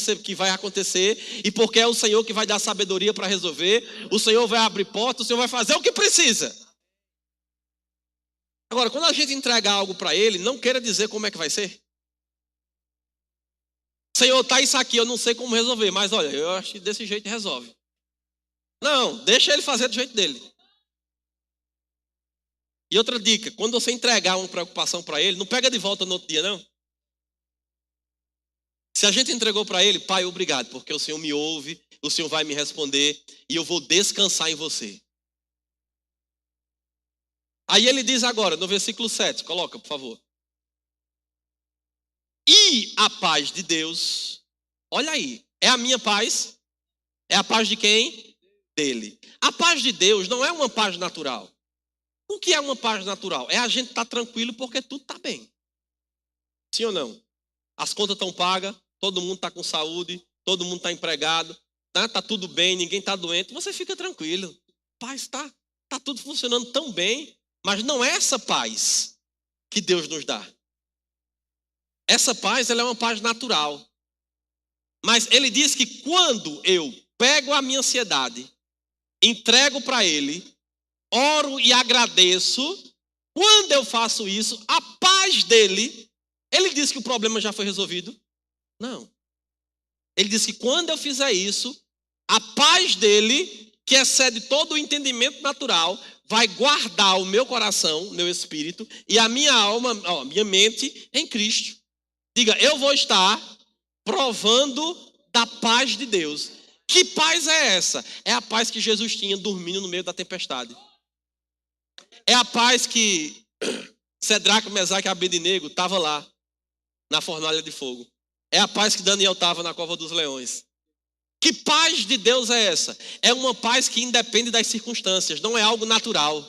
acontecer e porque é o Senhor que vai dar sabedoria para resolver. O Senhor vai abrir portas, o Senhor vai fazer o que precisa. Agora, quando a gente entregar algo para Ele, não queira dizer como é que vai ser. Senhor, tá isso aqui, eu não sei como resolver, mas olha, eu acho que desse jeito resolve. Não, deixa Ele fazer do jeito dele. E outra dica, quando você entregar uma preocupação para Ele, não pega de volta no outro dia, não. Se a gente entregou para Ele, Pai, obrigado, porque o Senhor me ouve, o Senhor vai me responder e eu vou descansar em você. Aí ele diz agora, no versículo 7, coloca, por favor. E a paz de Deus, olha aí, é a minha paz? É a paz de quem? Dele. A paz de Deus não é uma paz natural. O que é uma paz natural? É a gente estar tranquilo porque tudo está bem. Sim ou não? As contas estão pagas, todo mundo está com saúde, todo mundo está empregado, está tudo bem, ninguém está doente, você fica tranquilo. Paz, está tudo funcionando tão bem, mas não é essa paz que Deus nos dá. Essa paz, ela é uma paz natural. Mas ele diz que quando eu pego a minha ansiedade, entrego para Ele, oro e agradeço, quando eu faço isso, a paz dele, ele diz que o problema já foi resolvido? Não. Ele diz que quando eu fizer isso, a paz dele, que excede todo o entendimento natural, vai guardar o meu coração, meu espírito e a minha alma, minha mente em Cristo. Diga, eu vou estar provando da paz de Deus. Que paz é essa? É a paz que Jesus tinha dormindo no meio da tempestade. É a paz que Cedraque, Mesaque e Abednego estavam lá, na fornalha de fogo. É a paz que Daniel estava na cova dos leões. Que paz de Deus é essa? É uma paz que independe das circunstâncias, não é algo natural.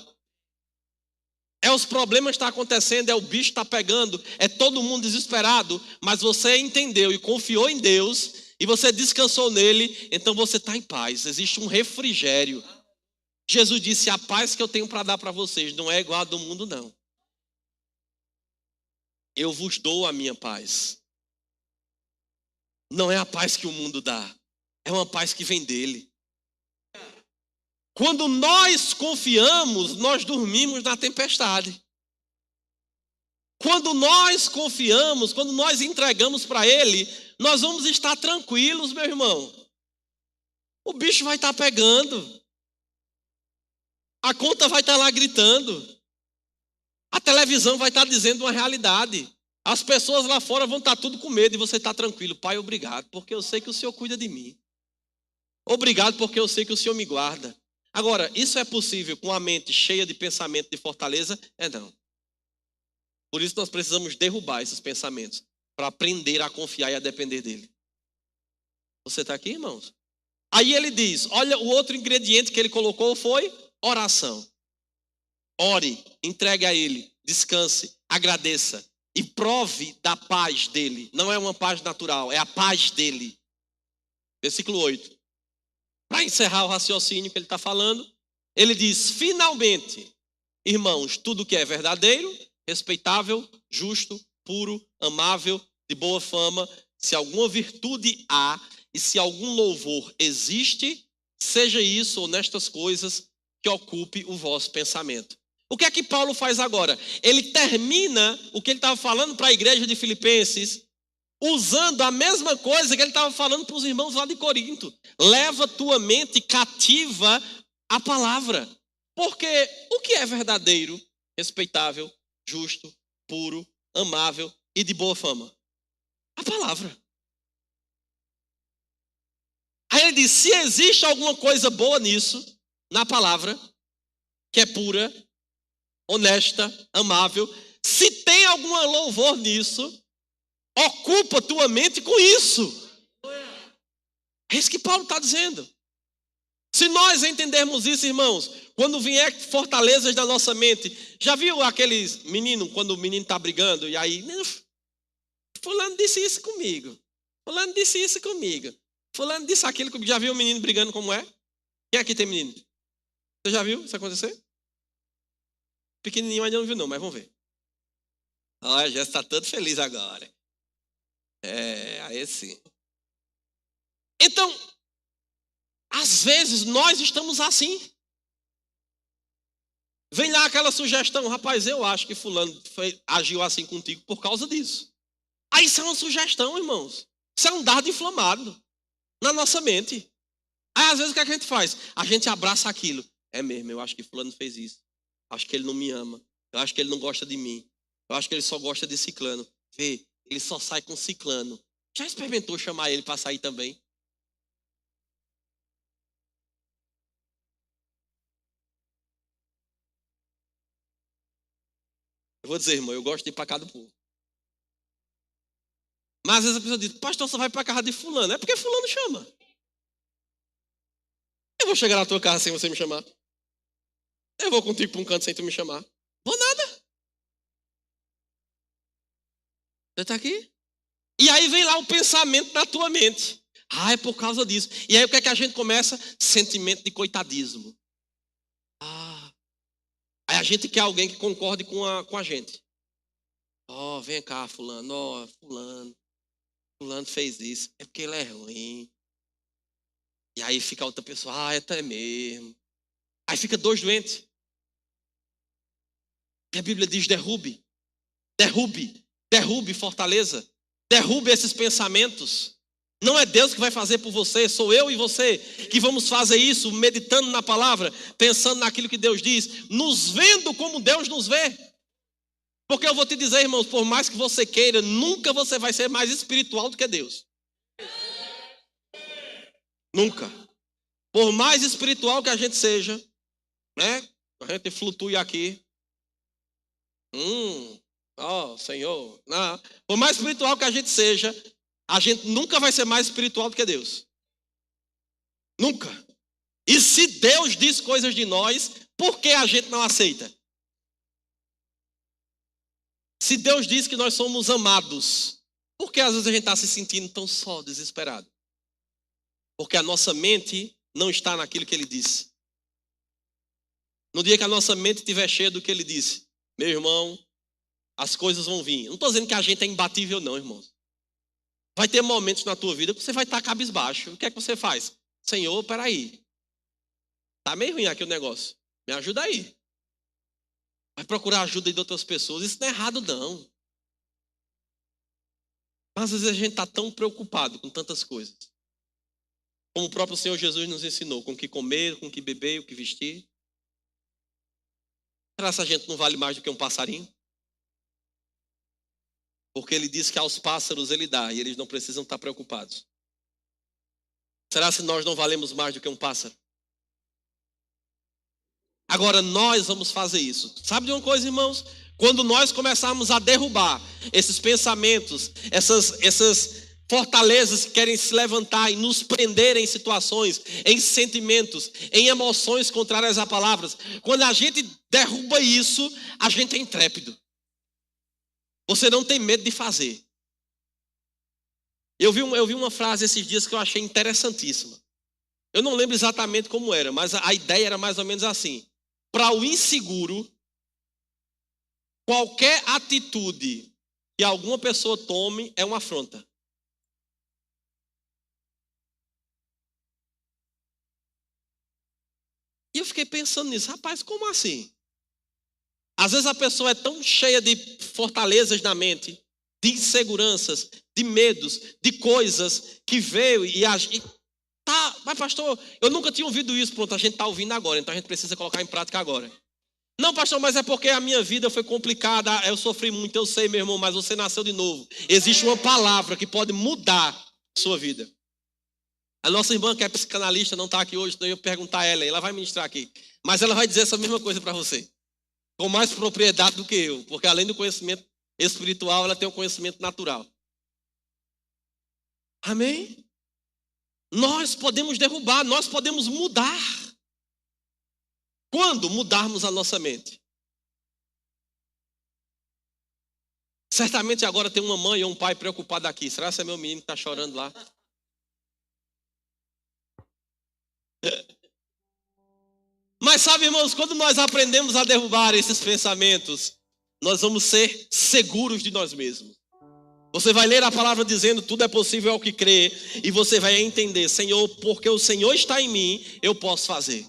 É os problemas que estão acontecendo, é o bicho que está pegando, é todo mundo desesperado, mas você entendeu e confiou em Deus, e você descansou nele, então você está em paz, existe um refrigério. Jesus disse, a paz que eu tenho para dar para vocês não é igual a do mundo, não. Eu vos dou a minha paz. Não é a paz que o mundo dá, é uma paz que vem dele. Quando nós confiamos, nós dormimos na tempestade. Quando nós confiamos, quando nós entregamos para Ele, nós vamos estar tranquilos, meu irmão. O bicho vai estar pegando. A conta vai estar lá gritando. A televisão vai estar dizendo uma realidade. As pessoas lá fora vão estar tudo com medo e você está tranquilo. Pai, obrigado, porque eu sei que o Senhor cuida de mim. Obrigado, porque eu sei que o Senhor me guarda. Agora, isso é possível com a mente cheia de pensamento de fortaleza? Não. Por isso nós precisamos derrubar esses pensamentos, para aprender a confiar e a depender dele. Você está aqui, irmãos? Aí ele diz, olha, o outro ingrediente que ele colocou foi oração. Ore, entregue a ele, descanse, agradeça e prove da paz dele. Não é uma paz natural, é a paz dele. Versículo 8. Para encerrar o raciocínio que ele está falando, ele diz, finalmente, irmãos, tudo que é verdadeiro, respeitável, justo, puro, amável, de boa fama, se alguma virtude há e se algum louvor existe, seja isso ou nestas coisas que ocupe o vosso pensamento. O que é que Paulo faz agora? Ele termina o que ele estava falando para a igreja de Filipenses, usando a mesma coisa que ele estava falando para os irmãos lá de Corinto. Leva tua mente cativa à palavra. Porque o que é verdadeiro, respeitável, justo, puro, amável e de boa fama? A palavra. Aí ele diz, se existe alguma coisa boa nisso, na palavra, que é pura, honesta, amável, se tem algum louvor nisso, ocupa tua mente com isso. É isso que Paulo está dizendo. Se nós entendermos isso, irmãos, quando vier fortalezas na nossa mente, já viu aqueles meninos, quando o menino está brigando, e aí, fulano disse isso comigo, fulano disse isso comigo, fulano disse aquilo comigo. Já viu o menino brigando como é? Quem aqui tem menino? Você já viu isso acontecer? Pequenininho ainda não viu não, mas vamos ver. Olha, já está todo feliz agora. Aí sim. Então, às vezes nós estamos assim. Vem lá aquela sugestão, rapaz, eu acho que fulano agiu assim contigo por causa disso. Aí isso é uma sugestão, irmãos. Isso é um dardo inflamado na nossa mente. Aí às vezes o que a gente faz? A gente abraça aquilo. É mesmo, eu acho que fulano fez isso. Acho que ele não me ama. Eu acho que ele não gosta de mim. Eu acho que ele só gosta de ciclano. Vê, ele só sai com ciclano. Já experimentou chamar ele para sair também? Eu vou dizer, irmão, eu gosto de ir para casa do povo. Mas às vezes a pessoa diz, pastor, só vai para a casa de fulano. É porque fulano chama. Eu vou chegar na tua casa sem você me chamar. Eu vou contigo para um canto sem tu me chamar. Vou nada. Você está aqui? E aí vem lá o pensamento na tua mente. É por causa disso. E aí o que é que a gente começa? Sentimento de coitadismo. Aí a gente quer alguém que concorde com a gente. Vem cá, fulano. Fulano fez isso. É porque ele é ruim. E aí fica outra pessoa. É até mesmo. Aí fica dois doentes. E a Bíblia diz, derrube fortaleza. Derrube esses pensamentos. Não é Deus que vai fazer por você, sou eu e você que vamos fazer isso, meditando na palavra, pensando naquilo que Deus diz, nos vendo como Deus nos vê. Porque eu vou te dizer, irmãos, por mais que você queira, nunca você vai ser mais espiritual do que Deus. Nunca. Por mais espiritual que a gente seja, né? A gente flutue aqui. Senhor. Não. Por mais espiritual que a gente seja, a gente nunca vai ser mais espiritual do que Deus. Nunca. E se Deus diz coisas de nós, por que a gente não aceita? Se Deus diz que nós somos amados, por que às vezes a gente está se sentindo tão só, desesperado? Porque a nossa mente não está naquilo que Ele disse. No dia que a nossa mente estiver cheia do que Ele disse, meu irmão, as coisas vão vir. Não estou dizendo que a gente é imbatível não, irmãos. Vai ter momentos na tua vida que você vai estar cabisbaixo. O que é que você faz? Senhor, peraí. Está meio ruim aqui o negócio. Me ajuda aí. Vai procurar ajuda de outras pessoas. Isso não é errado, não. Mas às vezes a gente está tão preocupado com tantas coisas. Como o próprio Senhor Jesus nos ensinou. Com o que comer, com o que beber, o que vestir. Será que a gente não vale mais do que um passarinho? Porque ele diz que aos pássaros ele dá e eles não precisam estar preocupados. Será que nós não valemos mais do que um pássaro? Agora nós vamos fazer isso. Sabe de uma coisa, irmãos? Quando nós começarmos a derrubar esses pensamentos, essas fortalezas que querem se levantar e nos prender em situações, em sentimentos, em emoções contrárias a palavras, quando a gente derruba isso, a gente é intrépido. Você não tem medo de fazer. Eu vi uma frase esses dias que eu achei interessantíssima. Eu não lembro exatamente como era, mas a ideia era mais ou menos assim. Para o inseguro, qualquer atitude que alguma pessoa tome é uma afronta. E eu fiquei pensando nisso. Rapaz, como assim? Às vezes a pessoa é tão cheia de fortalezas na mente, de inseguranças, de medos, de coisas que veio e tá, mas pastor, eu nunca tinha ouvido isso. Pronto, a gente está ouvindo agora, então a gente precisa colocar em prática agora. Não, pastor, mas é porque a minha vida foi complicada, eu sofri muito, eu sei, meu irmão, mas você nasceu de novo. Existe uma palavra que pode mudar a sua vida. A nossa irmã, que é psicanalista, não está aqui hoje, então eu ia perguntar a ela vai ministrar aqui. Mas ela vai dizer essa mesma coisa para você. Com mais propriedade do que eu, porque além do conhecimento espiritual, ela tem um conhecimento natural. Amém? Nós podemos derrubar, nós podemos mudar. Quando mudarmos a nossa mente? Certamente agora tem uma mãe ou um pai preocupado aqui. Será que é meu menino que está chorando lá? Mas sabe, irmãos, quando nós aprendemos a derrubar esses pensamentos, nós vamos ser seguros de nós mesmos. Você vai ler a palavra dizendo, tudo é possível ao que crê, e você vai entender, Senhor, porque o Senhor está em mim, eu posso fazer.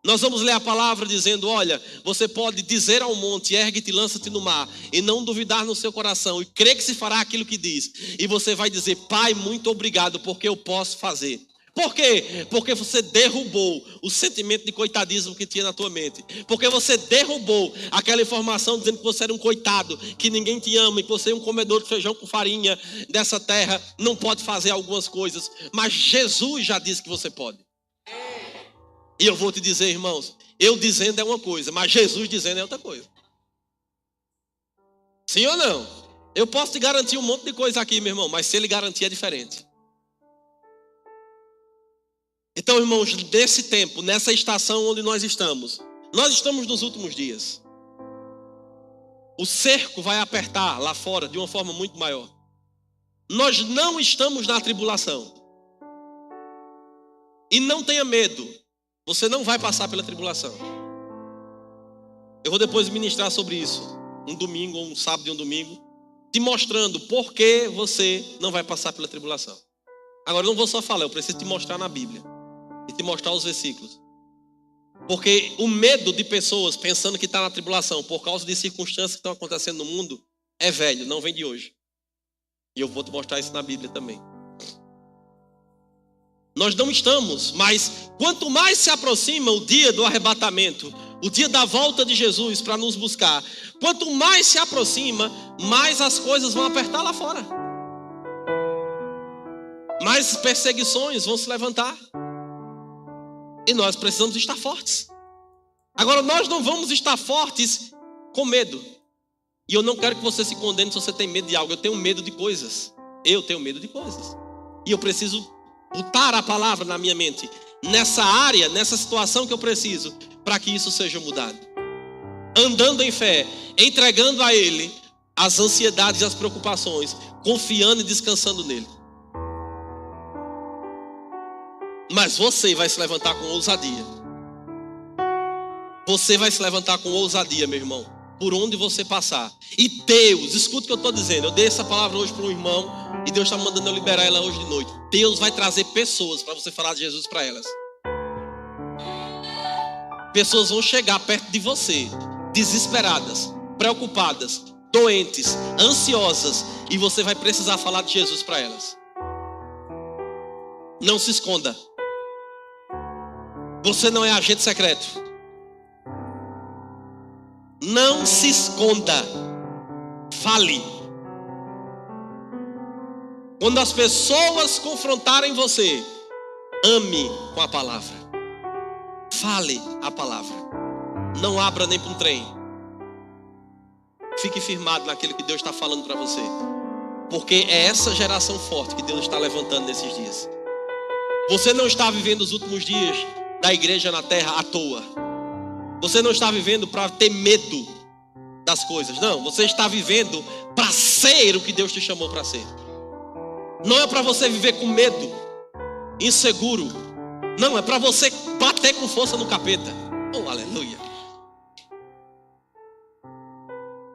Nós vamos ler a palavra dizendo, olha, você pode dizer ao monte, ergue-te e lança-te no mar, e não duvidar no seu coração, e crer que se fará aquilo que diz. E você vai dizer, Pai, muito obrigado, porque eu posso fazer. Por quê? Porque você derrubou o sentimento de coitadismo que tinha na tua mente. Porque você derrubou aquela informação dizendo que você era um coitado, que ninguém te ama, e que você é um comedor de feijão com farinha dessa terra, não pode fazer algumas coisas. Mas Jesus já disse que você pode. E eu vou te dizer, irmãos, eu dizendo é uma coisa, mas Jesus dizendo é outra coisa. Sim ou não? Eu posso te garantir um monte de coisa aqui, meu irmão, mas se ele garantir é diferente. Então, irmãos, nesse tempo, nessa estação onde nós estamos nos últimos dias. O cerco vai apertar lá fora de uma forma muito maior. Nós não estamos na tribulação. E não tenha medo, você não vai passar pela tribulação. Eu vou depois ministrar sobre isso, um domingo, ou um sábado e um domingo, te mostrando por que você não vai passar pela tribulação. Agora, eu não vou só falar, eu preciso te mostrar na Bíblia. E te mostrar os versículos. Porque o medo de pessoas pensando que está na tribulação por causa de circunstâncias que estão acontecendo no mundo é velho, não vem de hoje. E eu vou te mostrar isso na Bíblia também. Nós não estamos, mas quanto mais se aproxima o dia do arrebatamento, o dia da volta de Jesus para nos buscar, quanto mais se aproxima, mais as coisas vão apertar lá fora. Mais perseguições vão se levantar. E nós precisamos estar fortes. Agora, nós não vamos estar fortes com medo. E eu não quero que você se condene se você tem medo de algo. Eu tenho medo de coisas. Eu tenho medo de coisas. E eu preciso botar a palavra na minha mente. Nessa área, nessa situação que eu preciso, para que isso seja mudado. Andando em fé, entregando a Ele as ansiedades e as preocupações, confiando e descansando nele. Mas você vai se levantar com ousadia. Você vai se levantar com ousadia, meu irmão, por onde você passar. E Deus, escuta o que eu estou dizendo. Eu dei essa palavra hoje para um irmão e Deus está mandando eu liberar ela hoje de noite. Deus vai trazer pessoas para você falar de Jesus para elas. Pessoas vão chegar perto de você desesperadas, preocupadas, doentes, ansiosas, e você vai precisar falar de Jesus para elas. Não se esconda. Você não é agente secreto. Não se esconda. Fale. Quando as pessoas confrontarem você, ame com a palavra. Fale a palavra. Não abra nem para um trem. Fique firmado naquilo que Deus está falando para você. Porque é essa geração forte que Deus está levantando nesses dias. Você não está vivendo os últimos dias da igreja na terra à toa. Você não está vivendo para ter medo das coisas. Não, você está vivendo para ser o que Deus te chamou para ser. Não é para você viver com medo, inseguro. Não, é para você bater com força no capeta. Oh, aleluia.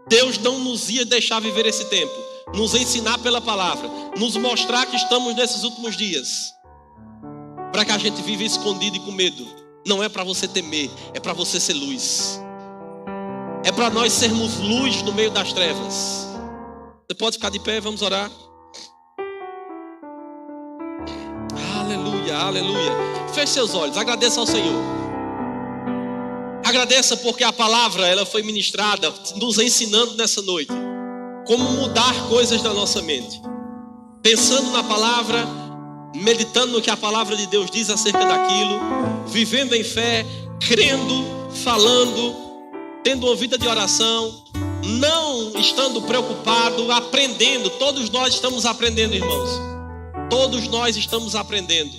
Deus não nos ia deixar viver esse tempo, nos ensinar pela palavra, nos mostrar que estamos nesses últimos dias, para que a gente viva escondido e com medo. Não é para você temer, é para você ser luz. É para nós sermos luz no meio das trevas. Você pode ficar de pé, vamos orar. Aleluia, aleluia. Feche seus olhos, agradeça ao Senhor. Agradeça porque a palavra ela foi ministrada, nos ensinando nessa noite como mudar coisas na nossa mente. Pensando na palavra, meditando no que a palavra de Deus diz acerca daquilo, vivendo em fé, crendo, falando, tendo uma vida de oração, não estando preocupado, aprendendo. Todos nós estamos aprendendo, irmãos. Todos nós estamos aprendendo.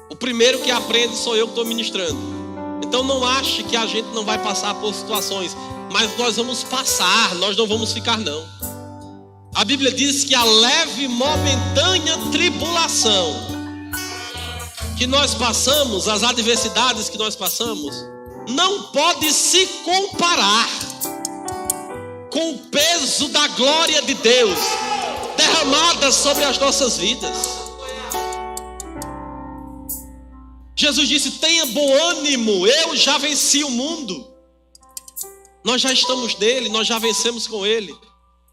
O primeiro que aprende sou eu que estou ministrando. Então não ache que a gente não vai passar por situações, mas nós vamos passar, nós não vamos ficar não. A Bíblia diz que a leve momentânea tribulação que nós passamos, as adversidades que nós passamos, não pode se comparar com o peso da glória de Deus derramada sobre as nossas vidas. Jesus disse: tenha bom ânimo, eu já venci o mundo. Nós já estamos nele, nós já vencemos com ele.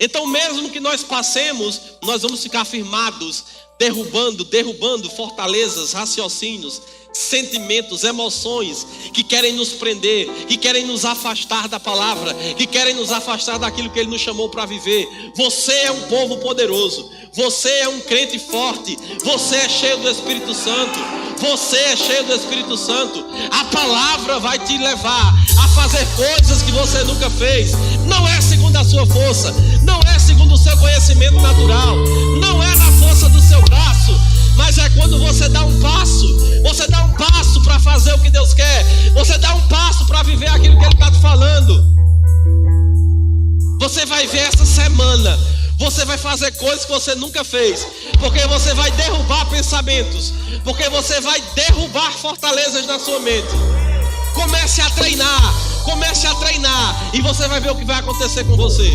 Então mesmo que nós passemos, nós vamos ficar firmados, derrubando fortalezas, raciocínios, sentimentos, emoções que querem nos prender, que querem nos afastar da palavra, que querem nos afastar daquilo que ele nos chamou para viver. Você é um povo poderoso, você é um crente forte, você é cheio do Espírito Santo, você é cheio do Espírito Santo. A palavra vai te levar a fazer coisas que você nunca fez. Não é segundo a sua força, não é segundo o seu conhecimento natural, não é na força do seu braço, mas é quando você dá um passo para fazer o que Deus quer, você dá um passo para viver aquilo que Ele está te falando. Você vai ver essa semana, você vai fazer coisas que você nunca fez, porque você vai derrubar pensamentos, porque você vai derrubar fortalezas na sua mente. Comece a treinar, e você vai ver o que vai acontecer com você.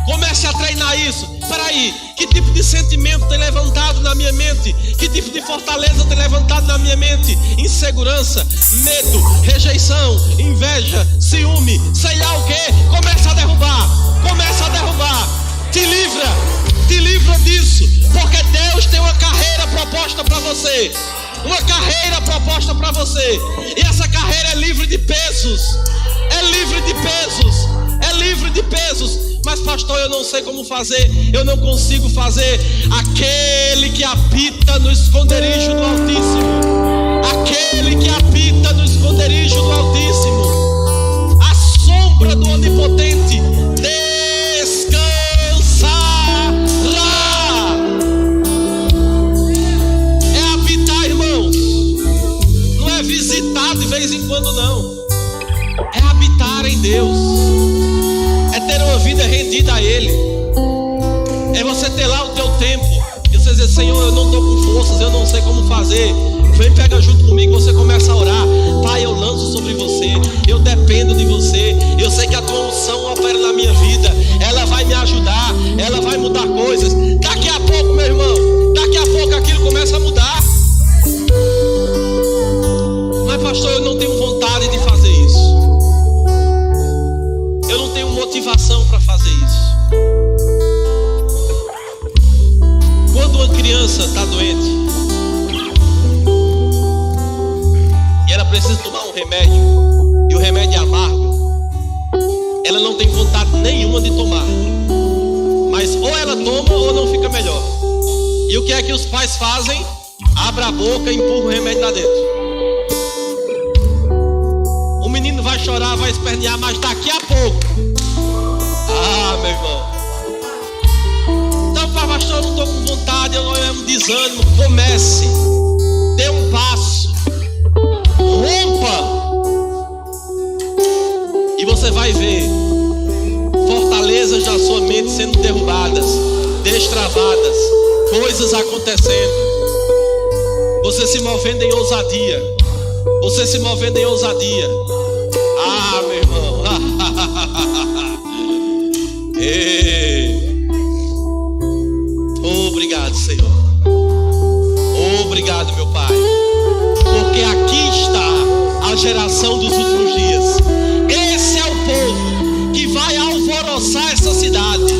Comece a treinar isso. Peraí, que tipo de sentimento tem levantado na minha mente? Que tipo de fortaleza tem levantado na minha mente? Insegurança, medo, rejeição, inveja, ciúme, sei lá o que. Começa a derrubar. Te livra disso, porque Deus tem uma carreira proposta para você. Uma carreira proposta para você. E essa carreira é livre de pesos. Mas pastor, eu não sei como fazer, eu não consigo fazer. Aquele que habita no esconderijo do Altíssimo, aquele que habita no esconderijo do Altíssimo, a sombra do Onipotente descansará. É habitar, irmãos. Não é visitar de vez em quando, não. É habitar em Deus. É ter uma vida rendida a Ele. É você ter lá o teu tempo e você dizer: Senhor, eu não estou com forças, eu não sei como fazer. Vem, pega junto comigo, você começa a orar. Pai, eu lanço sobre você, eu dependo de você. Eu sei que a tua unção opera na minha vida. Ela vai me ajudar, ela vai mudar coisas. Daqui a pouco, meu irmão, daqui a pouco aquilo começa a mudar. Mas pastor, eu não tenho vontade de fazer isso. e o remédio é amargo, ela não tem vontade nenhuma de tomar, mas ou ela toma ou não fica melhor. E o que é que os pais fazem? Abre a boca e empurra o remédio lá dentro. O menino vai chorar, vai espernear, mas daqui a pouco, meu irmão, então, pastor, eu não estou com vontade, eu é um desânimo. Comece, dê um passo, rompa, e você vai ver fortalezas da sua mente sendo derrubadas, destravadas, coisas acontecendo, você se movendo em ousadia, você se movendo em ousadia. Meu irmão, obrigado, Senhor, obrigado, meu Pai, porque aqui está a geração dos últimos dias. Esse é o povo que vai alvoroçar essa cidade.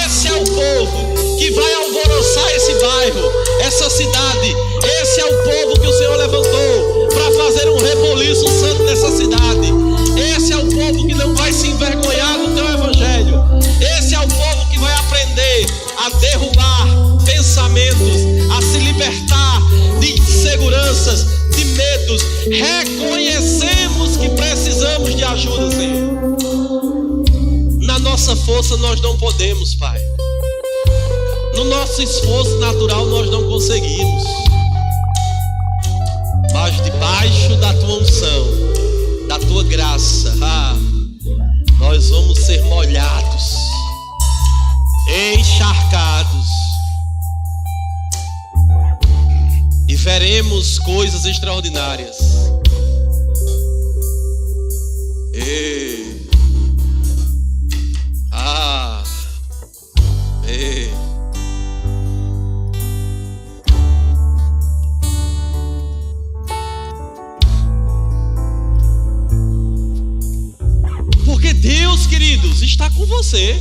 Esse é o povo que vai alvoroçar esse bairro, essa cidade. Esse é o povo que o Senhor levantou para fazer um reboliço santo nessa cidade. Esse é o povo que não vai se envergonhar do teu evangelho. Esse é o povo que vai aprender a derrubar pensamentos, a se libertar de inseguranças, de medos. Reconhecemos que precisamos de ajuda, Senhor. Na nossa força nós não podemos, Pai. No nosso esforço natural nós não conseguimos. Mas debaixo da tua unção, da tua graça, nós vamos ser molhados, encharcados, e veremos coisas extraordinárias. Porque Deus, queridos, está com você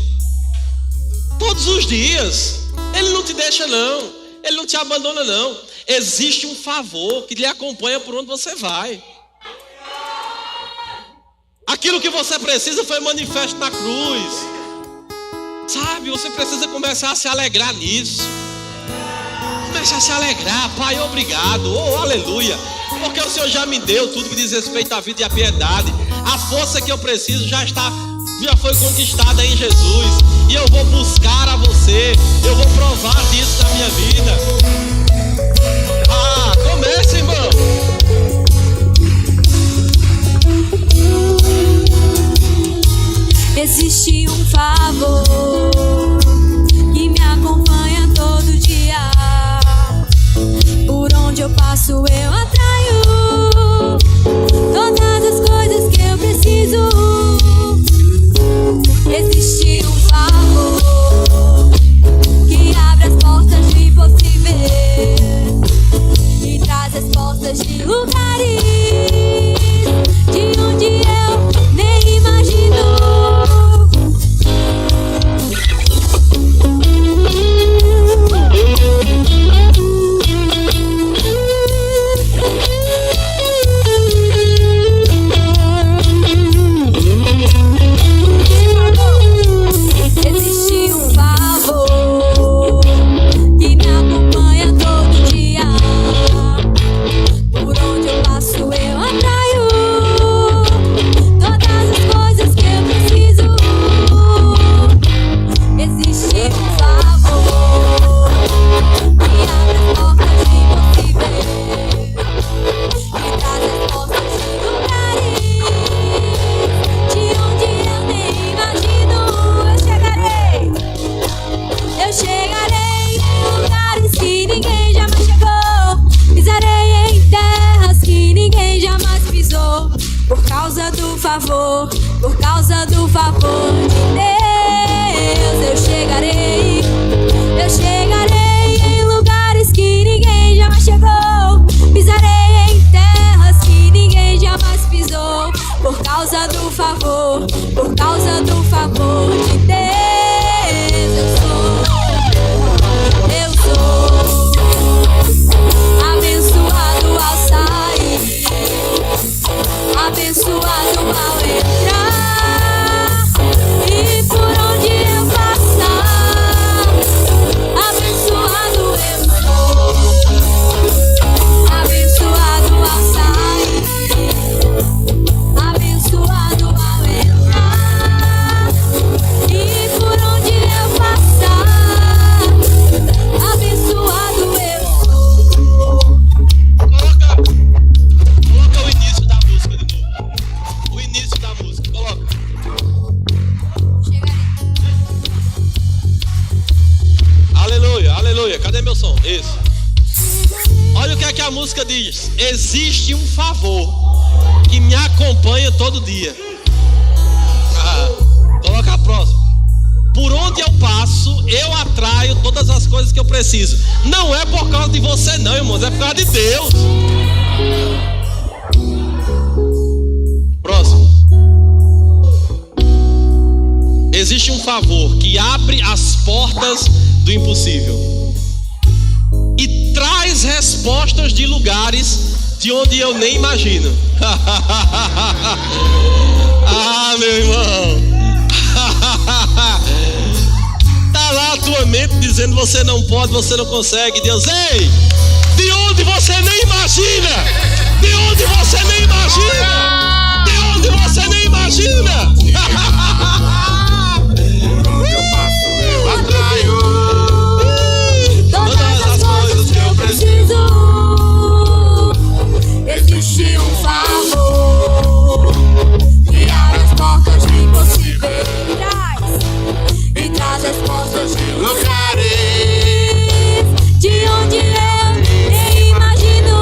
todos os dias. Ele não te deixa não, Ele não te abandona não. Existe um favor que lhe acompanha por onde você vai. Aquilo que você precisa foi manifesto na cruz. Sabe, você precisa começar a se alegrar nisso. Comece a se alegrar. Pai, obrigado, aleluia, porque o Senhor já me deu tudo que diz respeito à vida e à piedade. A força que eu preciso já foi conquistada em Jesus. E eu vou buscar a você, eu vou provar disso na minha vida. Comece, irmão. Existe um favor que me acompanha todo dia. Por onde eu passo eu atraio todas as coisas que eu preciso. Existe um favor que abre as portas de você ver e traz respostas de lugares de onde eu nem imagino. Por causa do favor de Deus, eu chegarei em lugares que ninguém jamais chegou, pisarei em terras que ninguém jamais pisou, por causa do favor de Deus, eu sou abençoado ao sair, abençoado abençoado ao entrar e por onde eu passar. Abençoado eu sou, abençoado ao sair, abençoado ao entrar e por onde eu passar. Abençoado eu sou. Coloca o início da música de novo. O início da música, coloca. Aleluia, aleluia. Cadê meu som? Isso. Olha o que é que a música diz. Existe um favor que me acompanha todo dia. Coloca a próxima. Por onde eu passo, eu atraio todas as coisas que eu preciso. Não é por causa de você não, irmãos. É por causa de Deus. Próximo. Existe um favor que abre as portas do impossível e traz respostas de lugares de onde eu nem imagino. Ah, meu irmão. Tá lá a tua mente dizendo você não pode, você não consegue. Deus, ei, de onde você nem imagina, de onde você nem imagina, de onde você nem imagina. Eu passo, eu atraio Todas as coisas que eu preciso. Existe um favor que abre as portas de impossíveis e traz respostas de lugares de onde eu nem imagino.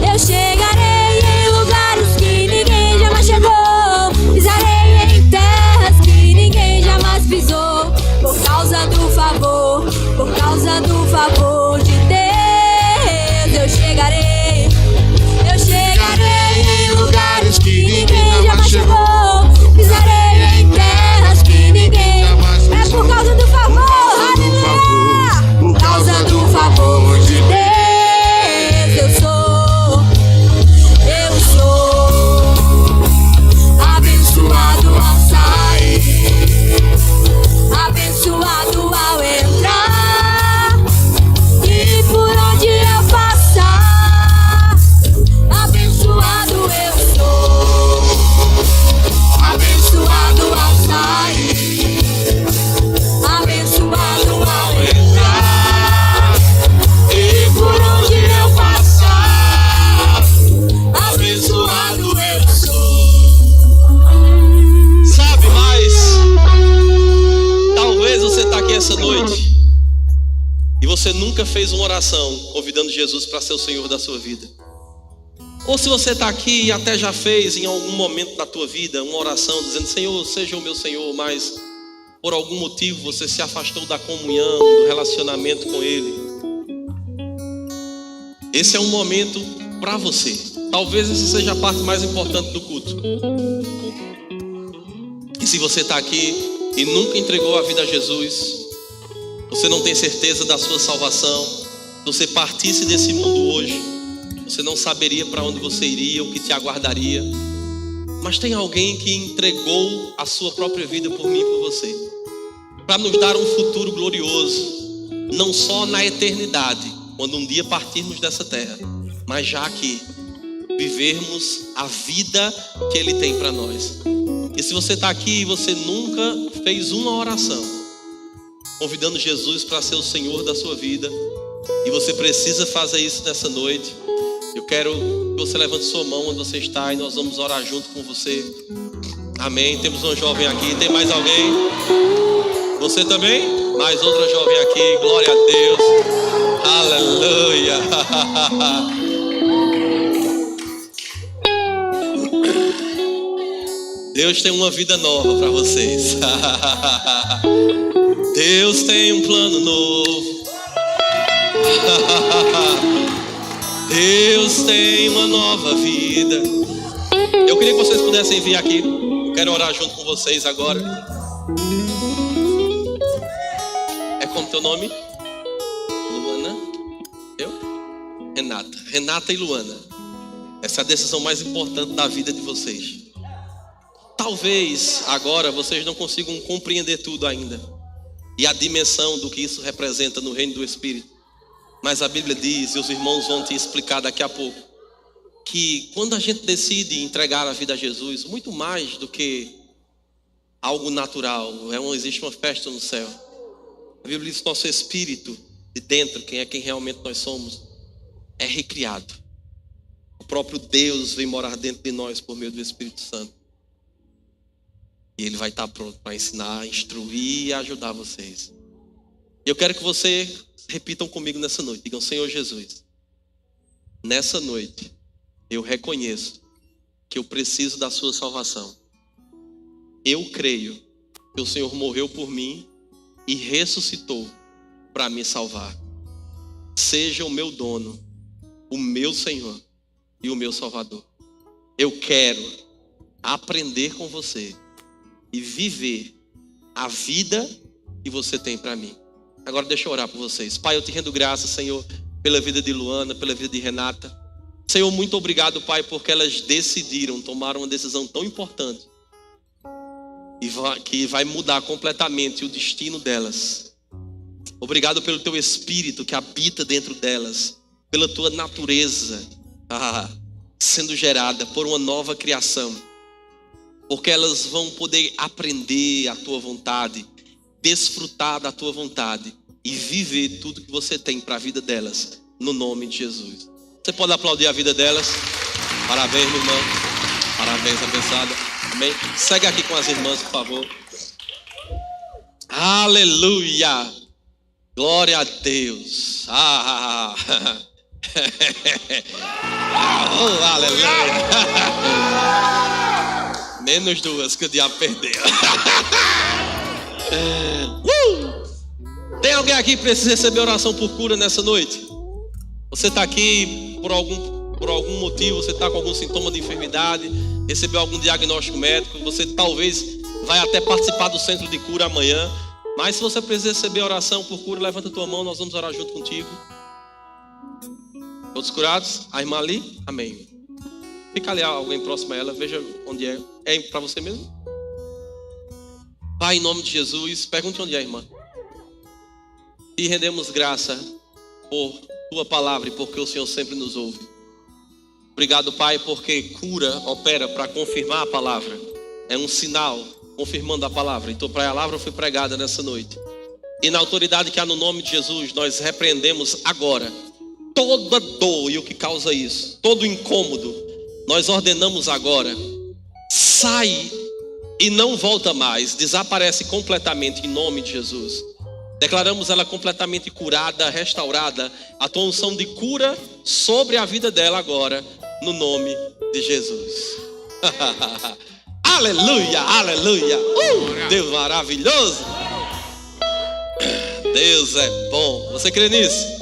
Eu chegarei em lugares que ninguém jamais chegou. Pisarei em terras que ninguém jamais pisou. Por causa do favor de Deus, eu chegarei em lugares que ninguém jamais chegou. Pisarei em terras que ninguém. É por causa do favor, aleluia. Por causa do favor de Deus, eu sou abençoado ao sair, abençoado ao entrar e por onde eu passar. Abençoado eu sou, abençoado ao sair, abençoado ao entrar e por onde eu passar. Abençoado eu sou. Sabe, mas talvez você está aqui essa noite e você nunca fez uma oração convidando Jesus para ser o Senhor da sua vida. Ou se você está aqui e até já fez em algum momento da tua vida uma oração dizendo: Senhor, seja o meu Senhor, mas por algum motivo você se afastou da comunhão, do relacionamento com Ele. Esse é um momento para você. Talvez essa seja a parte mais importante do culto. E se você está aqui e nunca entregou a vida a Jesus, você não tem certeza da sua salvação, se você partisse desse mundo hoje, você não saberia para onde você iria, o que te aguardaria. Mas tem alguém que entregou a sua própria vida por mim e por você, para nos dar um futuro glorioso, não só na eternidade, quando um dia partirmos dessa terra, mas já aqui, vivermos a vida que Ele tem para nós. E se você está aqui e você nunca fez uma oração convidando Jesus para ser o Senhor da sua vida, e você precisa fazer isso nessa noite, eu quero que você levante sua mão onde você está e nós vamos orar junto com você. Amém. Temos uma jovem aqui. Tem mais alguém? Você também? Mais outra jovem aqui. Glória a Deus. Aleluia. Deus tem uma vida nova para vocês. Deus tem um plano novo. Deus tem uma nova vida. Eu queria que vocês pudessem vir aqui. Eu quero orar junto com vocês agora. É como teu nome? Luana? Eu? Renata. Renata e Luana. Essa é a decisão mais importante da vida de vocês. Talvez agora vocês não consigam compreender tudo ainda e a dimensão do que isso representa no reino do Espírito. Mas a Bíblia diz, e os irmãos vão te explicar daqui a pouco, que quando a gente decide entregar a vida a Jesus, muito mais do que algo natural, existe uma festa no céu. A Bíblia diz que nosso espírito de dentro, quem realmente nós somos, é recriado. O próprio Deus vem morar dentro de nós por meio do Espírito Santo. E Ele vai estar pronto para ensinar, instruir e ajudar vocês. E eu quero que vocês repitam comigo nessa noite. Digam: Senhor Jesus, nessa noite eu reconheço que eu preciso da sua salvação. Eu creio que o Senhor morreu por mim e ressuscitou para me salvar. Seja o meu dono, o meu Senhor e o meu Salvador. Eu quero aprender com você e viver a vida que você tem para mim. Agora deixa eu orar por vocês. Pai, eu te rendo graças, Senhor, pela vida de Luana, pela vida de Renata. Senhor, muito obrigado, Pai, porque elas tomaram uma decisão tão importante e que vai mudar completamente o destino delas. Obrigado pelo teu Espírito que habita dentro delas, pela tua natureza sendo gerada por uma nova criação, porque elas vão poder aprender a tua vontade, desfrutar da tua vontade e viver tudo que você tem para a vida delas, no nome de Jesus. Você pode aplaudir a vida delas? Parabéns, minha irmã. Parabéns, abençoada. Amém. Segue aqui com as irmãs, por favor. Aleluia. Glória a Deus. Oh, aleluia. Menos duas que o diabo perdeu. Tem alguém aqui que precisa receber oração por cura nessa noite? Você está aqui por algum motivo, você está com algum sintoma de enfermidade, recebeu algum diagnóstico médico, você talvez vai até participar do centro de cura amanhã. Mas se você precisa receber oração por cura, levanta a tua mão, nós vamos orar junto contigo. Todos curados? A irmã ali? Amém. Fica ali alguém próximo a ela, veja onde é. É para você mesmo? Pai, em nome de Jesus, pergunte onde é a irmã. E rendemos graça por tua palavra e porque o Senhor sempre nos ouve. Obrigado, Pai, porque cura opera para confirmar a palavra. É um sinal confirmando a palavra. Então, a palavra foi pregada nessa noite. E na autoridade que há no nome de Jesus, nós repreendemos agora toda dor e o que causa isso, todo incômodo. Nós ordenamos agora, sai e não volta mais, desaparece completamente em nome de Jesus. Declaramos ela completamente curada, restaurada, a tua unção de cura sobre a vida dela agora, no nome de Jesus. Aleluia, aleluia. Deus maravilhoso. Deus é bom. Você crê nisso?